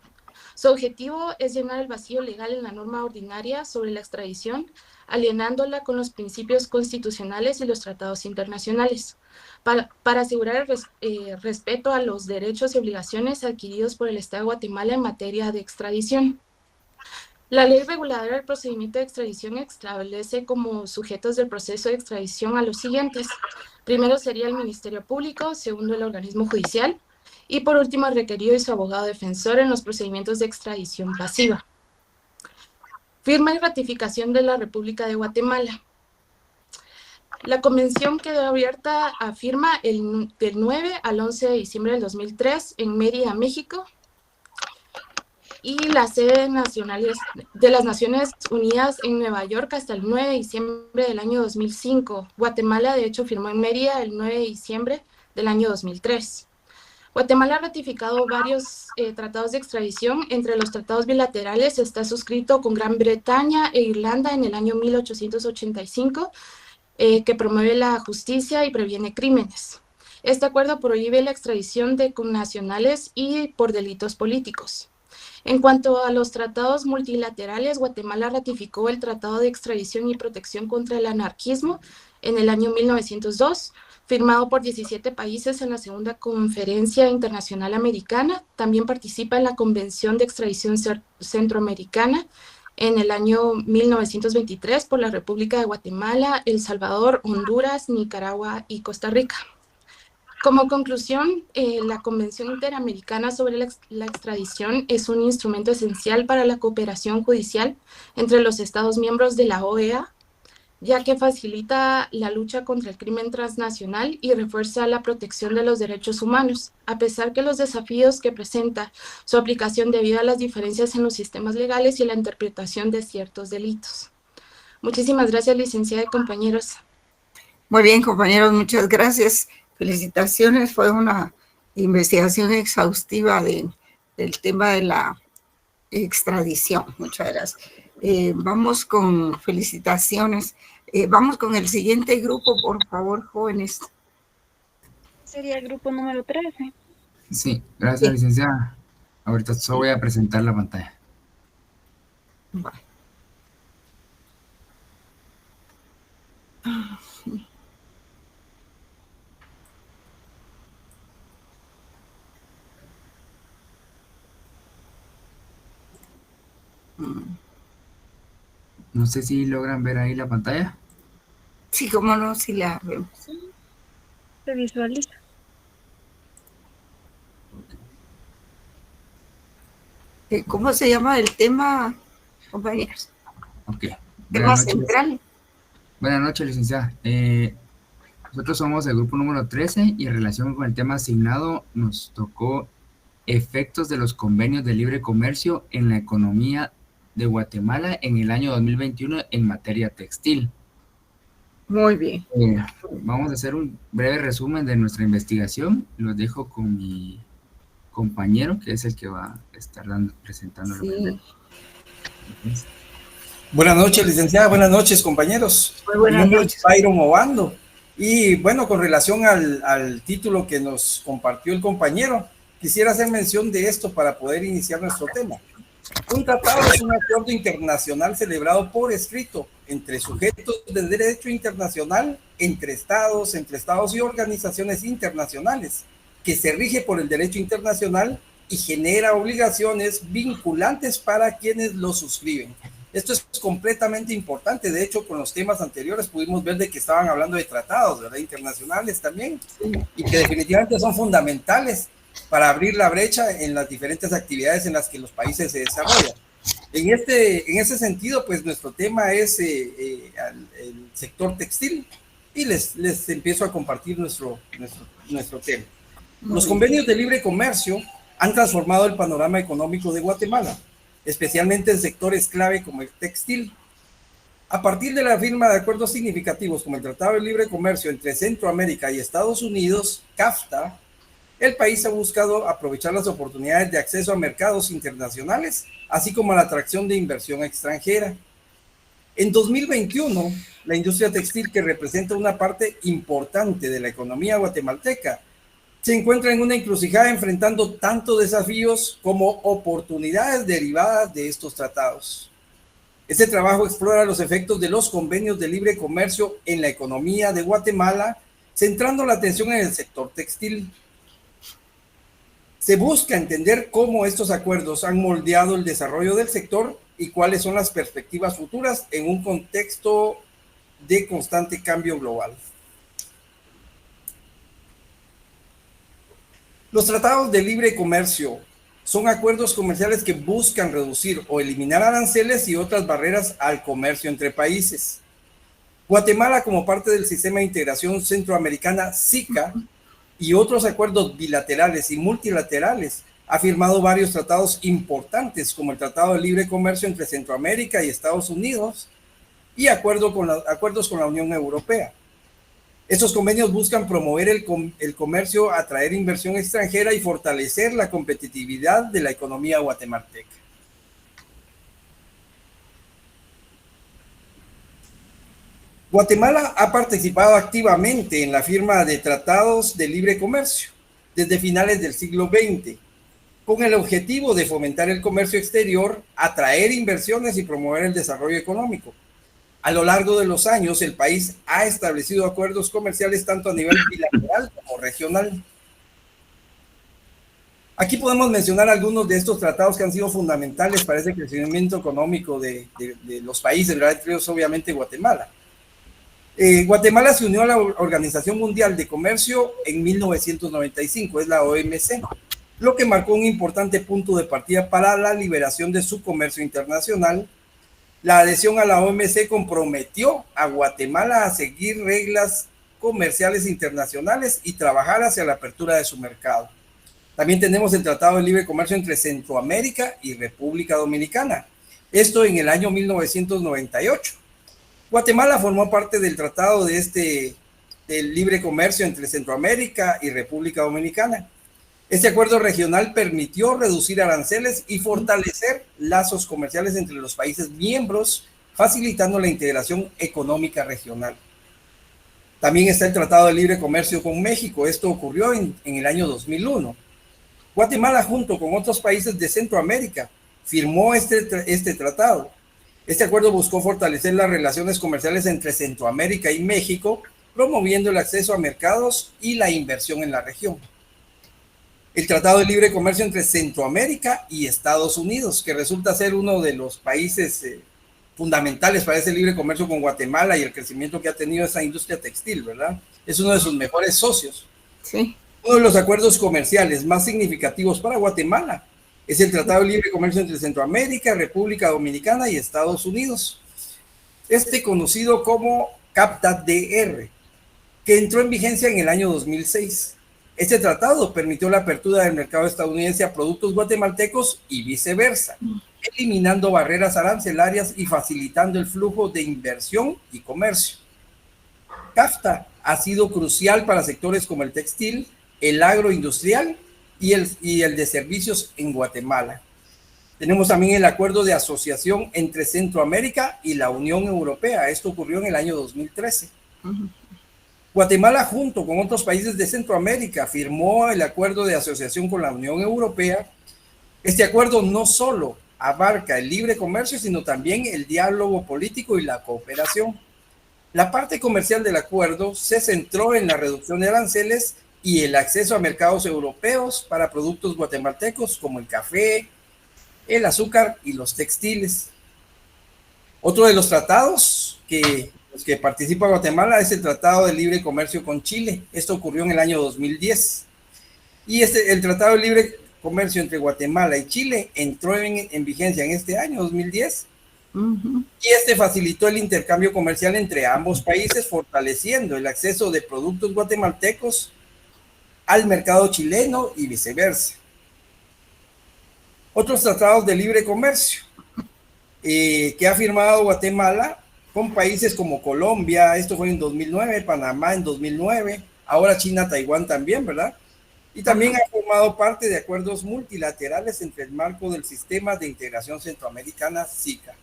Su objetivo es llenar el vacío legal en la norma ordinaria sobre la extradición, alienándola con los principios constitucionales y los tratados internacionales, para asegurar el respeto a los derechos y obligaciones adquiridos por el Estado de Guatemala en materia de extradición. La ley reguladora del procedimiento de extradición establece como sujetos del proceso de extradición a los siguientes. Primero sería el Ministerio Público, segundo el organismo judicial, y por último el requerido y su abogado defensor en los procedimientos de extradición pasiva. Firma y ratificación de la República de Guatemala. La convención quedó abierta a firma del 9 al 11 de diciembre del 2003 en Mérida, México. Y la sede nacional de las Naciones Unidas en Nueva York hasta el 9 de diciembre del año 2005. Guatemala, de hecho, firmó en Mérida el 9 de diciembre del año 2003. Guatemala ha ratificado varios tratados de extradición. Entre los tratados bilaterales está suscrito con Gran Bretaña e Irlanda en el año 1885, que promueve la justicia y previene crímenes. Este acuerdo prohíbe la extradición de connacionales y por delitos políticos. En cuanto a los tratados multilaterales, Guatemala ratificó el Tratado de Extradición y Protección contra el Anarquismo en el año 1902, firmado por 17 países en la Segunda Conferencia Internacional Americana. También participa en la Convención de Extradición Centroamericana en el año 1923 por la República de Guatemala, El Salvador, Honduras, Nicaragua y Costa Rica. Como conclusión, la Convención Interamericana sobre la Extradición es un instrumento esencial para la cooperación judicial entre los Estados miembros de la OEA, ya que facilita la lucha contra el crimen transnacional y refuerza la protección de los derechos humanos, a pesar que los desafíos que presenta su aplicación debido a las diferencias en los sistemas legales y la interpretación de ciertos delitos. Muchísimas gracias, licenciada y compañeros. Muy bien, compañeros, muchas gracias. Felicitaciones, fue una investigación exhaustiva del tema de la extradición. Muchas gracias. Vamos con felicitaciones. Vamos con el siguiente grupo, por favor, jóvenes. Sería el grupo número 13. Sí, gracias, licenciada. Ahorita solo voy a presentar la pantalla. Vale. No sé si logran ver ahí la pantalla. Sí, cómo no, si la vemos. Se visualiza. ¿Cómo se llama el tema, compañeros? Ok. Tema central. Buenas noches, licenciada. Nosotros somos el grupo número 13 y en relación con el tema asignado nos tocó efectos de los convenios de libre comercio en la economía de Guatemala en el año 2021 en materia textil. Muy bien. Vamos a hacer un breve resumen de nuestra investigación. Los dejo con mi compañero, que es el que va a estar presentando. Sí. Buenas noches, licenciada. Buenas noches, compañeros. Muy buenas noches. Byron Obando. Y bueno, con relación al título que nos compartió el compañero, quisiera hacer mención de esto para poder iniciar nuestro tema. Un tratado es un acuerdo internacional celebrado por escrito entre sujetos de derecho internacional, entre estados y organizaciones internacionales, que se rige por el derecho internacional y genera obligaciones vinculantes para quienes lo suscriben. Esto es completamente importante. De hecho, con los temas anteriores pudimos ver de que estaban hablando de tratados, ¿verdad?, internacionales también, y que definitivamente son fundamentales para abrir la brecha en las diferentes actividades en las que los países se desarrollan. En ese sentido, pues nuestro tema es el sector textil, y les empiezo a compartir nuestro tema. Los convenios de libre comercio han transformado el panorama económico de Guatemala, especialmente en sectores clave como el textil. A partir de la firma de acuerdos significativos como el Tratado de Libre Comercio entre Centroamérica y Estados Unidos, CAFTA, el país ha buscado aprovechar las oportunidades de acceso a mercados internacionales, así como a la atracción de inversión extranjera. En 2021, la industria textil, que representa una parte importante de la economía guatemalteca, se encuentra en una encrucijada enfrentando tanto desafíos como oportunidades derivadas de estos tratados. Este trabajo explora los efectos de los convenios de libre comercio en la economía de Guatemala, centrando la atención en el sector textil. Se busca entender cómo estos acuerdos han moldeado el desarrollo del sector y cuáles son las perspectivas futuras en un contexto de constante cambio global. Los tratados de libre comercio son acuerdos comerciales que buscan reducir o eliminar aranceles y otras barreras al comercio entre países. Guatemala, como parte del Sistema de Integración Centroamericana, SICA, y otros acuerdos bilaterales y multilaterales, ha firmado varios tratados importantes, como el Tratado de Libre Comercio entre Centroamérica y Estados Unidos, y acuerdos con la Unión Europea. Estos convenios buscan promover el comercio, atraer inversión extranjera y fortalecer la competitividad de la economía guatemalteca. Guatemala ha participado activamente en la firma de tratados de libre comercio desde finales del siglo XX, con el objetivo de fomentar el comercio exterior, atraer inversiones y promover el desarrollo económico. A lo largo de los años, el país ha establecido acuerdos comerciales tanto a nivel bilateral como regional. Aquí podemos mencionar algunos de estos tratados que han sido fundamentales para ese crecimiento económico de los países, ¿verdad? Entre ellos, obviamente, Guatemala. Guatemala se unió a la Organización Mundial de Comercio en 1995, es la OMC, lo que marcó un importante punto de partida para la liberación de su comercio internacional. La adhesión a la OMC comprometió a Guatemala a seguir reglas comerciales internacionales y trabajar hacia la apertura de su mercado. También tenemos el Tratado de Libre Comercio entre Centroamérica y República Dominicana, esto en el año 1998. Guatemala formó parte del Tratado del Libre Comercio entre Centroamérica y República Dominicana. Este acuerdo regional permitió reducir aranceles y fortalecer lazos comerciales entre los países miembros, facilitando la integración económica regional. También está el Tratado de Libre Comercio con México. Esto ocurrió en el año 2001. Guatemala, junto con otros países de Centroamérica, firmó este tratado. Este acuerdo buscó fortalecer las relaciones comerciales entre Centroamérica y México, promoviendo el acceso a mercados y la inversión en la región. El Tratado de Libre Comercio entre Centroamérica y Estados Unidos, que resulta ser uno de los países fundamentales para ese libre comercio con Guatemala y el crecimiento que ha tenido esa industria textil, ¿verdad? Es uno de sus mejores socios. Sí. Uno de los acuerdos comerciales más significativos para Guatemala es el Tratado de Libre Comercio entre Centroamérica, República Dominicana y Estados Unidos. Conocido como CAFTA-DR, que entró en vigencia en el año 2006. Este tratado permitió la apertura del mercado estadounidense a productos guatemaltecos y viceversa, eliminando barreras arancelarias y facilitando el flujo de inversión y comercio. CAFTA ha sido crucial para sectores como el textil, el agroindustrial y el de servicios en Guatemala. Tenemos también el acuerdo de asociación entre Centroamérica y la Unión Europea. Esto ocurrió en el año 2013. Guatemala, junto con otros países de Centroamérica, firmó el acuerdo de asociación con la Unión Europea. Este acuerdo no solo abarca el libre comercio, sino también el diálogo político y la cooperación. La parte comercial del acuerdo se centró en la reducción de aranceles y el acceso a mercados europeos para productos guatemaltecos como el café, el azúcar y los textiles. Otro de los tratados los que participa Guatemala es el Tratado de Libre Comercio con Chile. Esto ocurrió en el año 2010. Y el Tratado de Libre Comercio entre Guatemala y Chile entró en vigencia en este año 2010. Y facilitó el intercambio comercial entre ambos países, fortaleciendo el acceso de productos guatemaltecos al mercado chileno y viceversa. Otros tratados de libre comercio que ha firmado Guatemala con países como Colombia, esto fue en 2009, Panamá en 2009, ahora China, Taiwán también, ¿verdad? Y también ha formado parte de acuerdos multilaterales entre el marco del Sistema de Integración Centroamericana, SICA.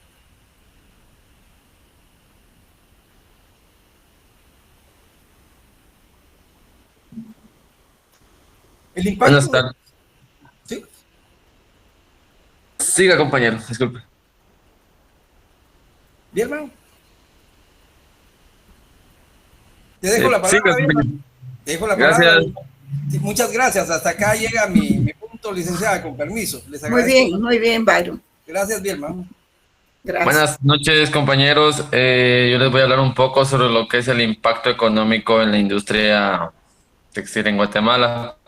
El impacto... Buenas tardes. ¿Sí? Siga, compañero, disculpe. Bien, hermano. Te dejo la palabra. Te dejo la palabra. Gracias. Muchas gracias. Hasta acá llega mi punto, licenciada, con permiso. Les agradezco. Muy bien, Byron. Gracias, bien, hermano. Gracias. Buenas noches, compañeros. Yo les voy a hablar un poco sobre lo que es el impacto económico en la industria textil en Guatemala.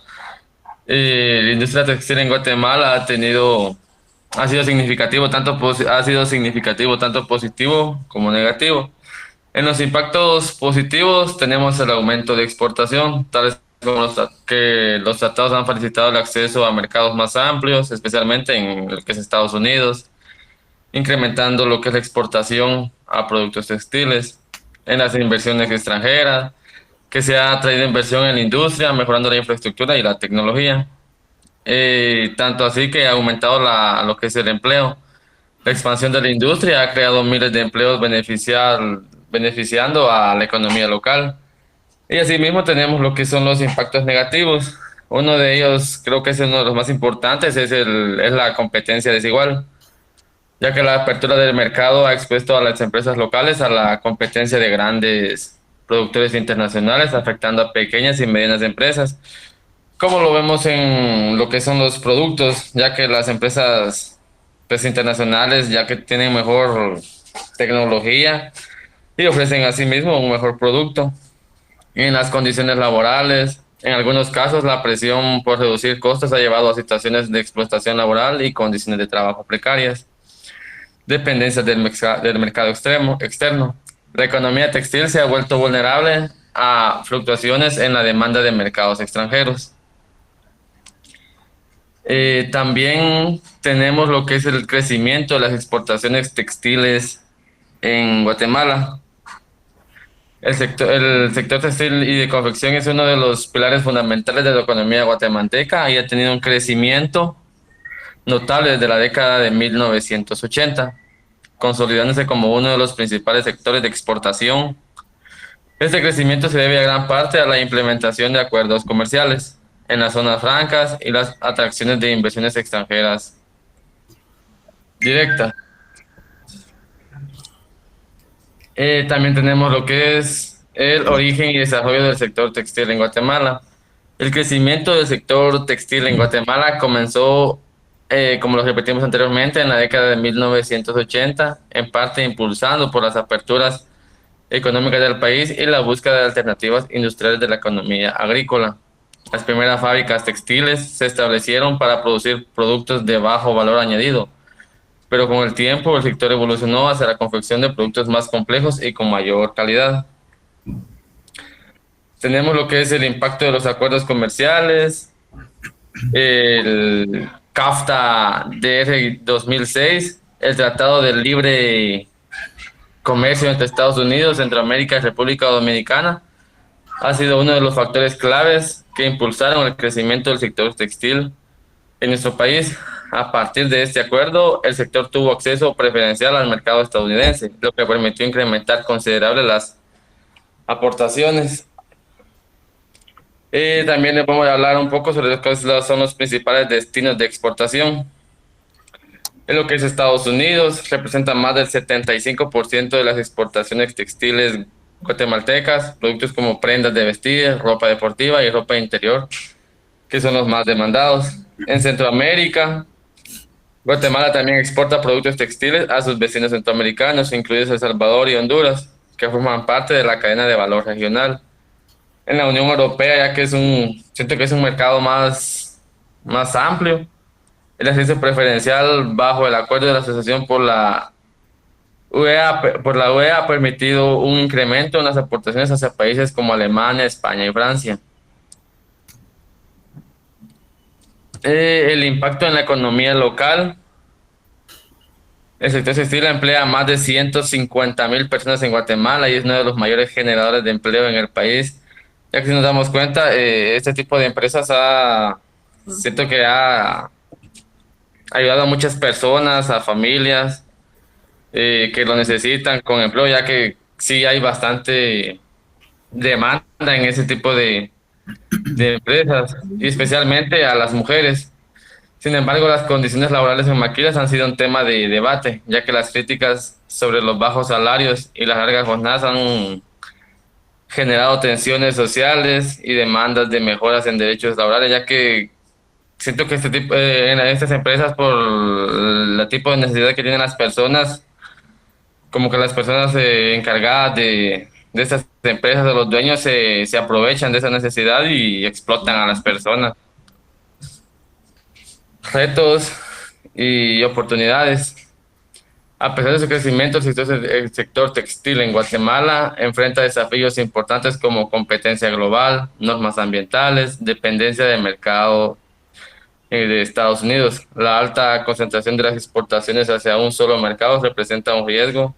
La industria textil en Guatemala ha sido significativo tanto positivo como negativo. En los impactos positivos tenemos el aumento de exportación, tales como que los tratados han facilitado el acceso a mercados más amplios, especialmente en el que es Estados Unidos, incrementando lo que es la exportación a productos textiles. En las inversiones extranjeras que se ha traído inversión en la industria, mejorando la infraestructura y la tecnología. Tanto así que ha aumentado lo que es el empleo. La expansión de la industria ha creado miles de empleos beneficiando a la economía local. Y asimismo tenemos lo que son los impactos negativos. Uno de ellos, creo que es uno de los más importantes, es la competencia desigual, ya que la apertura del mercado ha expuesto a las empresas locales a la competencia de grandes productores internacionales, afectando a pequeñas y medianas empresas, como lo vemos en lo que son los productos, ya que las empresas pues, internacionales, ya que tienen mejor tecnología y ofrecen asimismo un mejor producto. En las condiciones laborales, en algunos casos la presión por reducir costos ha llevado a situaciones de explotación laboral y condiciones de trabajo precarias. Dependencia del mercado externo. La economía textil se ha vuelto vulnerable a fluctuaciones en la demanda de mercados extranjeros. También tenemos lo que es el crecimiento de las exportaciones textiles en Guatemala. El sector textil y de confección es uno de los pilares fundamentales de la economía guatemalteca y ha tenido un crecimiento notable desde la década de 1980, consolidándose como uno de los principales sectores de exportación. Este crecimiento se debe a gran parte a la implementación de acuerdos comerciales en las zonas francas y las atracciones de inversiones extranjeras directas. También tenemos lo que es el origen y desarrollo del sector textil en Guatemala. El crecimiento del sector textil en Guatemala comenzó, como lo repetimos anteriormente, en la década de 1980, en parte impulsado por las aperturas económicas del país y la búsqueda de alternativas industriales de la economía agrícola. Las primeras fábricas textiles se establecieron para producir productos de bajo valor añadido, pero con el tiempo el sector evolucionó hacia la confección de productos más complejos y con mayor calidad. Tenemos lo que es el impacto de los acuerdos comerciales, el CAFTA-DR 2006, el Tratado de Libre Comercio entre Estados Unidos, Centroamérica y República Dominicana, ha sido uno de los factores claves que impulsaron el crecimiento del sector textil en nuestro país. A partir de este acuerdo, el sector tuvo acceso preferencial al mercado estadounidense, lo que permitió incrementar considerable las aportaciones. También les vamos a hablar un poco sobre cuáles son los principales destinos de exportación. En lo que es Estados Unidos, representa más del 75% de las exportaciones textiles guatemaltecas, productos como prendas de vestir, ropa deportiva y ropa interior, que son los más demandados. En Centroamérica, Guatemala también exporta productos textiles a sus vecinos centroamericanos, incluidos El Salvador y Honduras, que forman parte de la cadena de valor regional. En la Unión Europea, ya que siento que es un mercado más amplio, el acceso preferencial bajo el acuerdo de la asociación por la UE ha permitido un incremento en las aportaciones hacia países como Alemania, España y Francia. El impacto en la economía local. El sector textil emplea a más de 150,000 personas en Guatemala y es uno de los mayores generadores de empleo en el país. Ya que si nos damos cuenta, este tipo de empresas siento que ha ayudado a muchas personas, a familias que lo necesitan con empleo, ya que sí hay bastante demanda en ese tipo de empresas, y especialmente a las mujeres. Sin embargo, las condiciones laborales en maquilas han sido un tema de debate, ya que las críticas sobre los bajos salarios y las largas jornadas han generado tensiones sociales y demandas de mejoras en derechos laborales, ya que siento que en estas empresas, por el tipo de necesidad que tienen las personas, como que las personas encargadas de estas empresas, de los dueños, se aprovechan de esa necesidad y explotan a las personas. Retos y oportunidades. A pesar de su crecimiento, el sector textil en Guatemala enfrenta desafíos importantes como competencia global, normas ambientales, dependencia del mercado de Estados Unidos. La alta concentración de las exportaciones hacia un solo mercado representa un riesgo.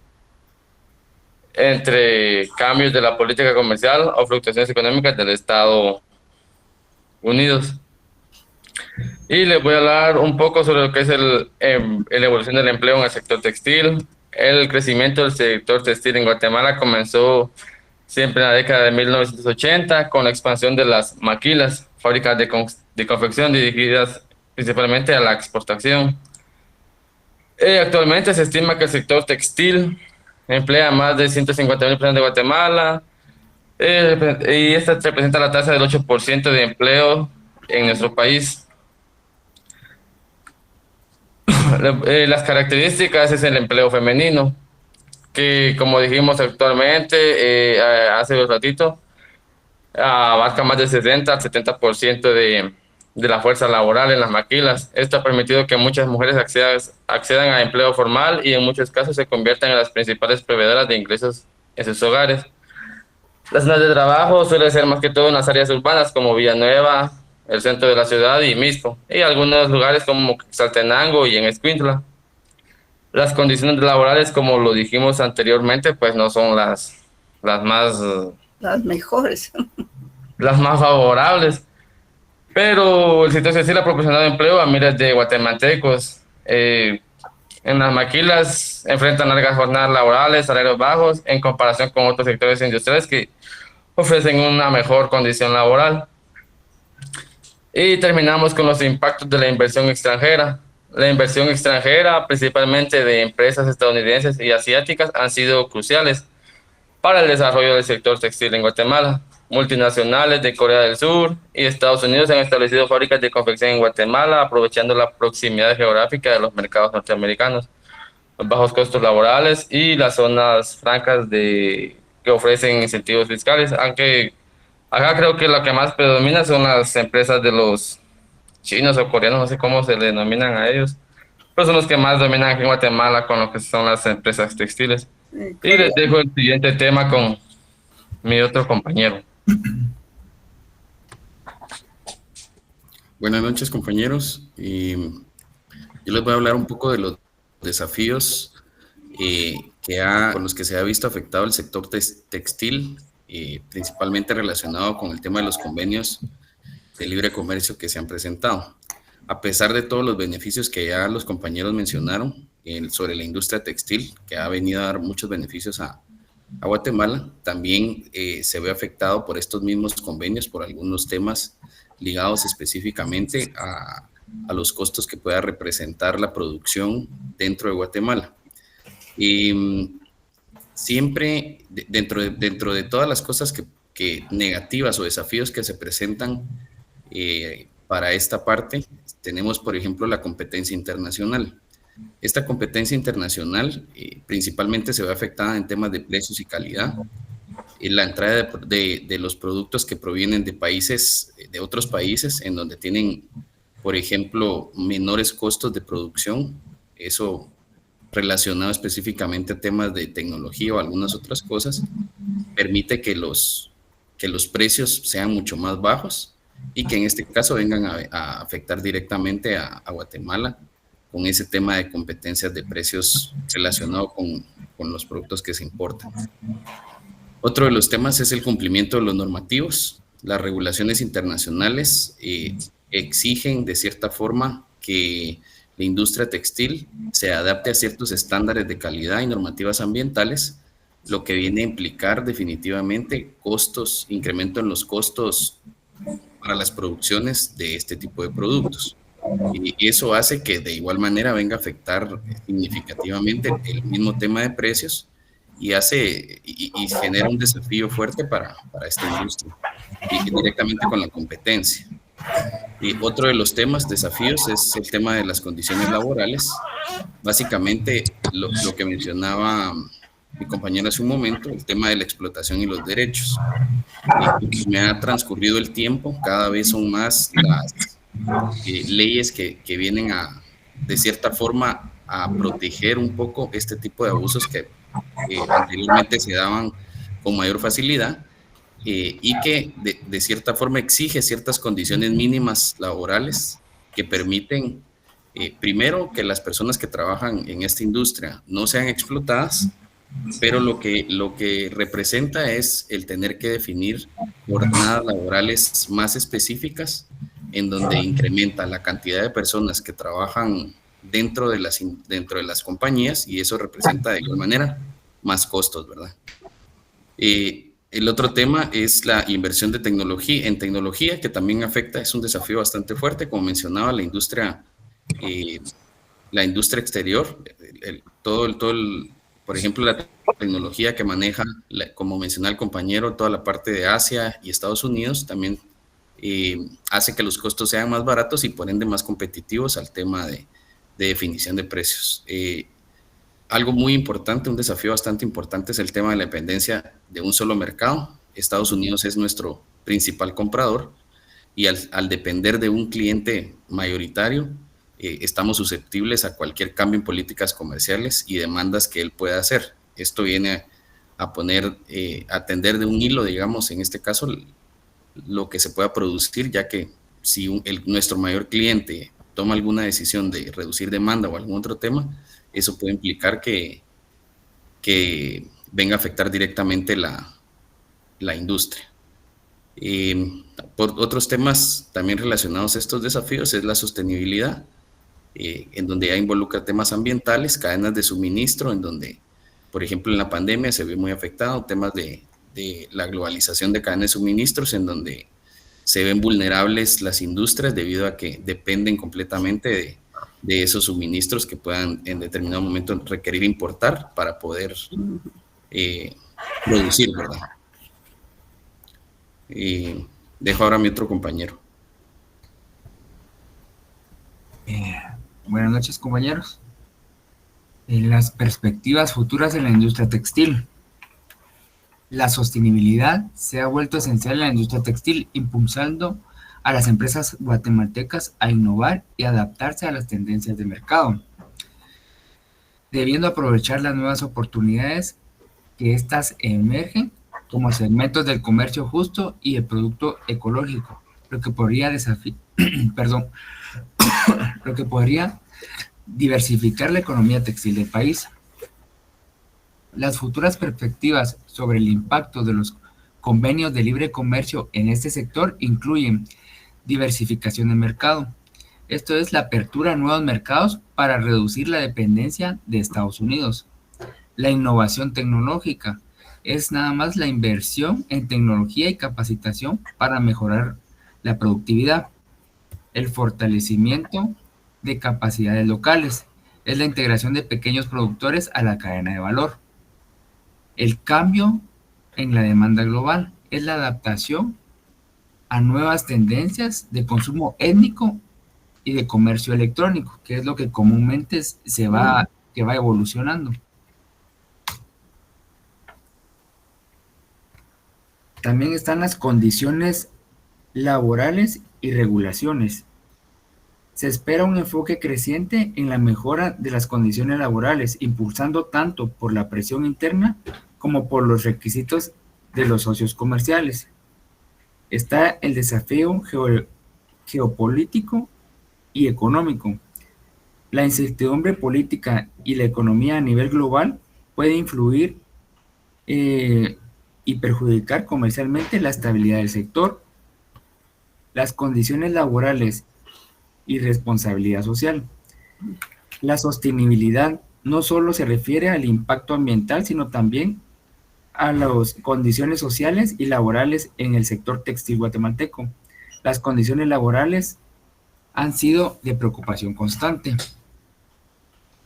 entre cambios de la política comercial o fluctuaciones económicas del Estados Unidos. Y les voy a hablar un poco sobre lo que es la evolución del empleo en el sector textil. El crecimiento del sector textil en Guatemala comenzó siempre en la década de 1980 con la expansión de las maquilas, fábricas de confección dirigidas principalmente a la exportación. Actualmente se estima que el sector textil emplea a más de 150,000 personas de Guatemala y esta representa la tasa del 8% de empleo en nuestro país. Las características es el empleo femenino, que como dijimos actualmente, hace un ratito, abarca más del 60 al 70% de la fuerza laboral en las maquilas. Esto ha permitido que muchas mujeres accedan a empleo formal y en muchos casos se conviertan en las principales proveedoras de ingresos en sus hogares. Las zonas de trabajo suelen ser más que todo en las áreas urbanas como Villanueva, el centro de la ciudad y Misco, y algunos lugares como Saltenango y en Escuintla. Las condiciones laborales, como lo dijimos anteriormente, pues no son las mejores. Las más favorables. Pero el sector textil ha proporcionado empleo a miles de guatemaltecos. En las maquilas enfrentan largas jornadas laborales, salarios bajos, en comparación con otros sectores industriales que ofrecen una mejor condición laboral. Y terminamos con los impactos de la inversión extranjera. La inversión extranjera, principalmente de empresas estadounidenses y asiáticas, han sido cruciales para el desarrollo del sector textil en Guatemala. Multinacionales de Corea del Sur y Estados Unidos han establecido fábricas de confección en Guatemala, aprovechando la proximidad geográfica de los mercados norteamericanos, los bajos costos laborales y las zonas francas que ofrecen incentivos fiscales, aunque acá creo que lo que más predomina son las empresas de los chinos o coreanos, no sé cómo se le denominan a ellos, pero son los que más dominan aquí en Guatemala con lo que son las empresas textiles. Y les dejo el siguiente tema con mi otro compañero. Buenas noches, compañeros. Yo les voy a hablar un poco de los desafíos con los que se ha visto afectado el sector textil, principalmente relacionado con el tema de los convenios de libre comercio que se han presentado. A pesar de todos los beneficios que ya los compañeros mencionaron sobre la industria textil, que ha venido a dar muchos beneficios a Guatemala, también se ve afectado por estos mismos convenios, por algunos temas ligados específicamente a los costos que pueda representar la producción dentro de Guatemala. Siempre dentro de todas las cosas que negativas o desafíos que se presentan para esta parte, tenemos, por ejemplo, la competencia internacional. Esta competencia internacional principalmente se ve afectada en temas de precios y calidad. La entrada de los productos que provienen de otros países, en donde tienen, por ejemplo, menores costos de producción, eso relacionado específicamente a temas de tecnología o algunas otras cosas, permite que los precios sean mucho más bajos y que en este caso vengan a afectar directamente a Guatemala con ese tema de competencias de precios relacionado con los productos que se importan. Otro de los temas es el cumplimiento de los normativos. Las regulaciones internacionales exigen de cierta forma que la industria textil se adapte a ciertos estándares de calidad y normativas ambientales, lo que viene a implicar definitivamente incremento en los costos para las producciones de este tipo de productos. Y eso hace que de igual manera venga a afectar significativamente el mismo tema de precios y genera un desafío fuerte para esta industria y directamente con la competencia. Y otro de los desafíos es el tema de las condiciones laborales. Básicamente lo que mencionaba mi compañero hace un momento, el tema de la explotación y los derechos. Y me ha transcurrido el tiempo, cada vez son más las leyes que vienen de cierta forma a proteger un poco este tipo de abusos que anteriormente se daban con mayor facilidad y que de cierta forma exige ciertas condiciones mínimas laborales que permiten primero que las personas que trabajan en esta industria no sean explotadas pero lo que representa es el tener que definir jornadas laborales más específicas, en donde incrementa la cantidad de personas que trabajan dentro de las compañías, y eso representa de igual manera más costos, ¿verdad? El otro tema es la inversión de en tecnología, que también afecta, es un desafío bastante fuerte, como mencionaba, la industria exterior, por ejemplo, la tecnología que maneja, como mencionaba el compañero, toda la parte de Asia y Estados Unidos, también hace que los costos sean más baratos y por ende más competitivos al tema de definición de precios. Algo muy importante, un desafío bastante importante, es el tema de la dependencia de un solo mercado. Estados Unidos es nuestro principal comprador, y al depender de un cliente mayoritario, estamos susceptibles a cualquier cambio en políticas comerciales y demandas que él pueda hacer. Esto viene a atender de un hilo, digamos, en este caso, lo que se pueda producir, ya que si nuestro mayor cliente toma alguna decisión de reducir demanda o algún otro tema, eso puede implicar que venga a afectar directamente la industria. Por otros temas también relacionados a estos desafíos es la sostenibilidad, en donde ya involucra temas ambientales, cadenas de suministro, en donde, por ejemplo, en la pandemia se vio muy afectado temas de la globalización de cadenas de suministros, en donde se ven vulnerables las industrias debido a que dependen completamente de esos suministros que puedan en determinado momento requerir importar para poder producir, ¿verdad? Dejo ahora a mi otro compañero. Buenas noches, compañeros. Las perspectivas futuras en la industria textil. La sostenibilidad se ha vuelto esencial en la industria textil, impulsando a las empresas guatemaltecas a innovar y adaptarse a las tendencias de mercado, debiendo aprovechar las nuevas oportunidades que éstas emergen como segmentos del comercio justo y el producto ecológico, lo que podría diversificar la economía textil del país. Las futuras perspectivas sobre el impacto de los convenios de libre comercio en este sector incluyen diversificación de mercado. Esto es la apertura a nuevos mercados para reducir la dependencia de Estados Unidos. La innovación tecnológica es nada más la inversión en tecnología y capacitación para mejorar la productividad. El fortalecimiento de capacidades locales es la integración de pequeños productores a la cadena de valor. El cambio en la demanda global es la adaptación a nuevas tendencias de consumo étnico y de comercio electrónico, que es lo que comúnmente va evolucionando. También están las condiciones laborales y regulaciones. Se espera un enfoque creciente en la mejora de las condiciones laborales, impulsando tanto por la presión interna como por los requisitos de los socios comerciales. Está el desafío geopolítico y económico. La incertidumbre política y la economía a nivel global puede influir y perjudicar comercialmente la estabilidad del sector. Las condiciones laborales y responsabilidad social. La sostenibilidad no solo se refiere al impacto ambiental, sino también a las condiciones sociales y laborales en el sector textil guatemalteco. Las condiciones laborales han sido de preocupación constante.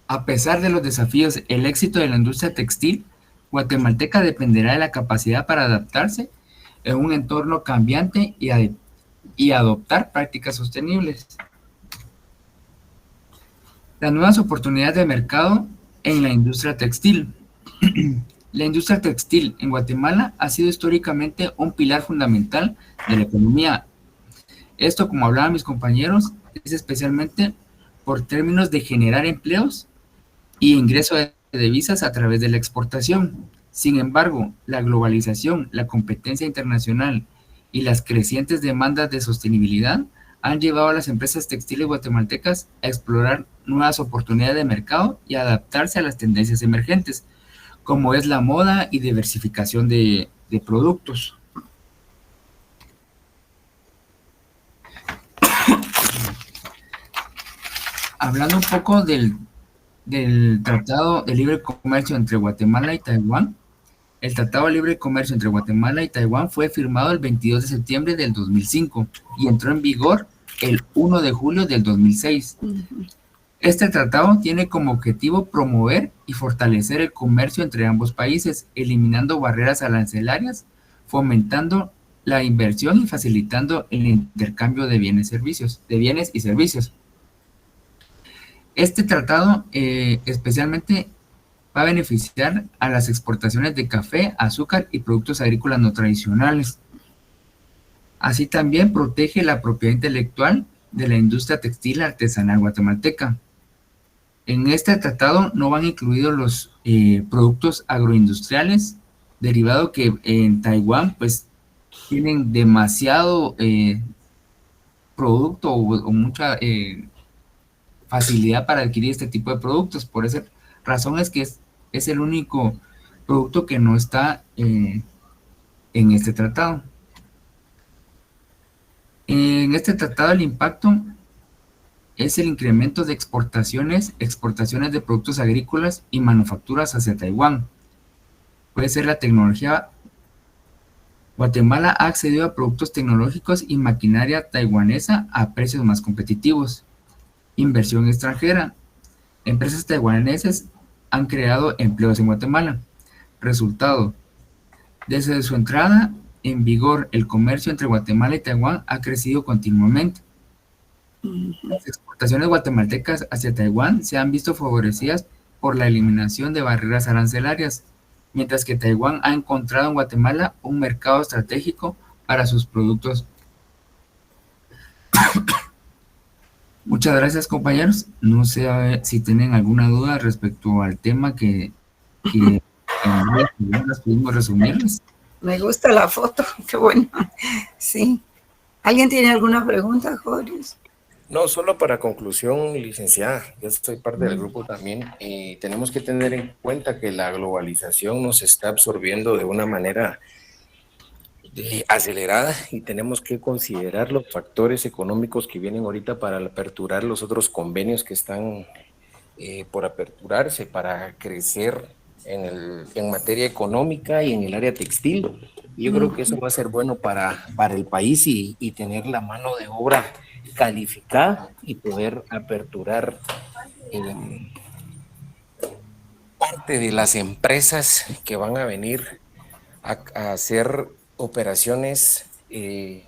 A pesar de los desafíos, el éxito de la industria textil guatemalteca dependerá de la capacidad para adaptarse en un entorno cambiante y adoptar prácticas sostenibles. Las nuevas oportunidades de mercado en la industria textil. La industria textil en Guatemala ha sido históricamente un pilar fundamental de la economía. Esto, como hablaban mis compañeros, es especialmente por términos de generar empleos y ingreso de divisas a través de la exportación. Sin embargo, la globalización, la competencia internacional y las crecientes demandas de sostenibilidad han llevado a las empresas textiles guatemaltecas a explorar nuevas oportunidades de mercado y adaptarse a las tendencias emergentes, como es la moda y diversificación de productos. Hablando un poco del Tratado de Libre Comercio entre Guatemala y Taiwán, el Tratado de Libre Comercio entre Guatemala y Taiwán fue firmado el 22 de septiembre del 2005 y entró en vigor el 1 de julio del 2006. Este tratado tiene como objetivo promover y fortalecer el comercio entre ambos países, eliminando barreras arancelarias, fomentando la inversión y facilitando el intercambio de bienes y servicios. Este tratado especialmente va a beneficiar a las exportaciones de café, azúcar y productos agrícolas no tradicionales. Así también protege la propiedad intelectual de la industria textil artesanal guatemalteca. En este tratado no van incluidos los productos agroindustriales, derivado que en Taiwán pues tienen demasiado producto o mucha facilidad para adquirir este tipo de productos. Por esa razón es que es el único producto que no está en este tratado. En este tratado el impacto es el incremento de exportaciones de productos agrícolas y manufacturas hacia Taiwán. Puede ser la tecnología. Guatemala ha accedido a productos tecnológicos y maquinaria taiwanesa a precios más competitivos. Inversión extranjera. Empresas taiwaneses han creado empleos en Guatemala. Resultado. Desde su entrada en vigor, el comercio entre Guatemala y Taiwán ha crecido continuamente. Las exportaciones guatemaltecas hacia Taiwán se han visto favorecidas por la eliminación de barreras arancelarias, mientras que Taiwán ha encontrado en Guatemala un mercado estratégico para sus productos. Muchas gracias, compañeros. No sé si tienen alguna duda respecto al tema que las pudimos resumirles. Me gusta la foto, qué bueno. Sí. ¿Alguien tiene alguna pregunta, Jorge? No, solo para conclusión, licenciada, yo soy parte del grupo también. Tenemos que tener en cuenta que la globalización nos está absorbiendo de una manera acelerada y tenemos que considerar los factores económicos que vienen ahorita para aperturar los otros convenios que están por aperturarse para crecer en materia económica y en el área textil. Yo creo que eso va a ser bueno para el país y tener la mano de obra calificada y poder aperturar parte de las empresas que van a venir a hacer operaciones de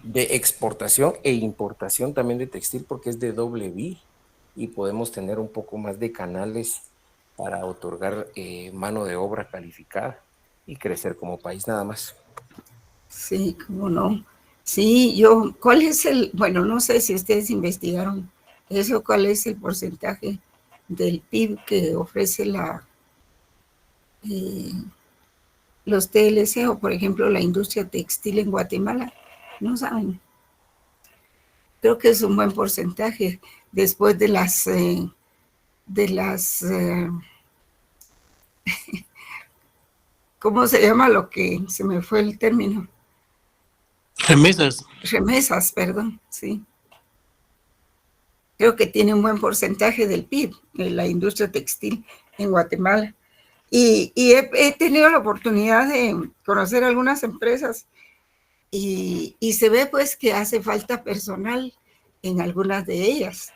exportación e importación también de textil, porque es de doble vía y podemos tener un poco más de canales para otorgar mano de obra calificada y crecer como país nada más. Sí, cómo no. Sí, ¿cuál es bueno, no sé si ustedes investigaron eso, cuál es el porcentaje del PIB que ofrece los TLC o, por ejemplo, la industria textil en Guatemala? No saben. Creo que es un buen porcentaje después de las ¿cómo se llama lo que se me fue el término? Remesas. Remesas, perdón, sí. Creo que tiene un buen porcentaje del PIB, de la industria textil en Guatemala. Y he tenido la oportunidad de conocer algunas empresas y se ve pues que hace falta personal en algunas de ellas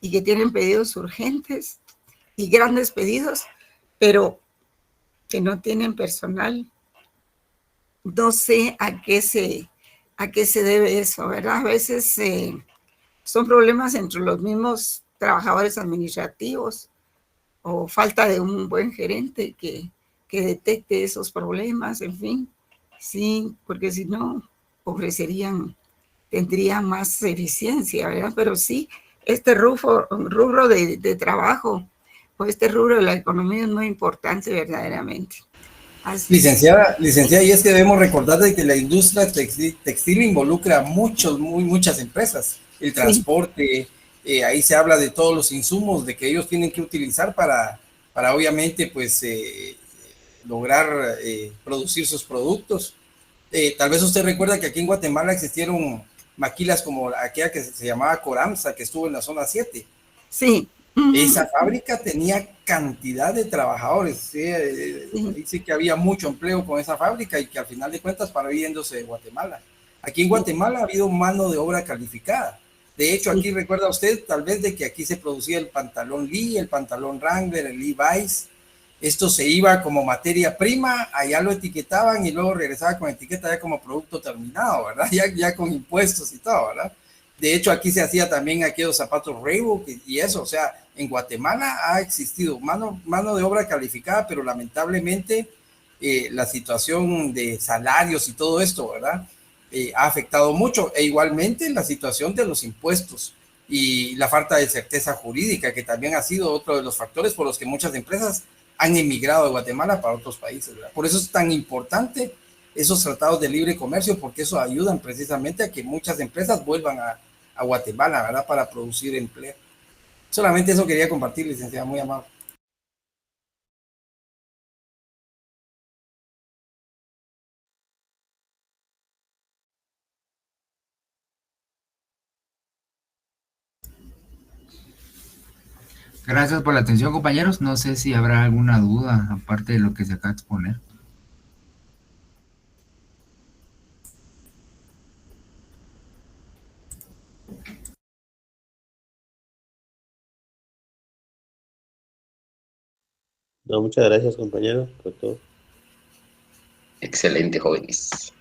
y que tienen pedidos urgentes y grandes pedidos, pero que no tienen personal. No sé a qué se debe eso, ¿verdad? A veces son problemas entre los mismos trabajadores administrativos o falta de un buen gerente que detecte esos problemas, en fin. Sí, porque si no, tendrían más eficiencia, ¿verdad? Pero sí, este rubro de trabajo o este rubro de la economía es muy importante verdaderamente. Licenciada, y es que debemos recordar de que la industria textil involucra a muchas empresas, el transporte, ahí se habla de todos los insumos de que ellos tienen que utilizar para para obviamente pues lograr producir sus productos. Tal vez usted recuerda que aquí en Guatemala existieron maquilas como aquella que se llamaba Coramsa, que estuvo en la zona 7. Sí. Esa fábrica tenía cantidad de trabajadores. Dice que había mucho empleo con esa fábrica y que al final de cuentas paró yéndose de Guatemala. Aquí en Guatemala ha habido mano de obra calificada. De hecho, aquí recuerda usted tal vez de que aquí se producía el pantalón Lee, el pantalón Wrangler, el Levi's. Esto se iba como materia prima, allá lo etiquetaban y luego regresaba con etiqueta ya como producto terminado, ¿verdad? Ya con impuestos y todo, ¿verdad? De hecho, aquí se hacía también aquellos zapatos Reebok y eso, o sea, en Guatemala ha existido mano de obra calificada, pero lamentablemente la situación de salarios y todo esto, ¿verdad? Ha afectado mucho, e igualmente la situación de los impuestos y la falta de certeza jurídica, que también ha sido otro de los factores por los que muchas empresas han emigrado de Guatemala para otros países, ¿verdad? Por eso es tan importante esos tratados de libre comercio, porque eso ayudan precisamente a que muchas empresas vuelvan a Guatemala, ¿verdad? Para producir empleo. Solamente eso quería compartir, licenciada, muy amable. Gracias por la atención, compañeros. No sé si habrá alguna duda aparte de lo que se acaba de exponer. No, muchas gracias, compañero, por todo. Excelente, jóvenes.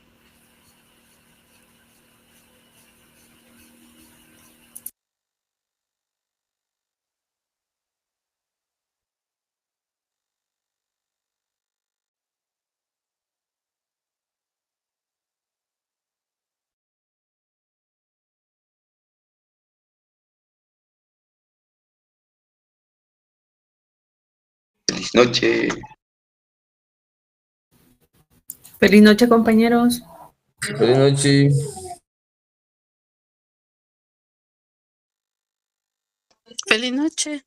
Feliz noche. Feliz noche, compañeros. Feliz noche. Feliz noche.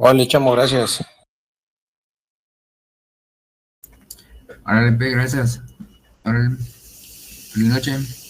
Vale, chamo, gracias. Órale, gracias. Órale. Feliz noche.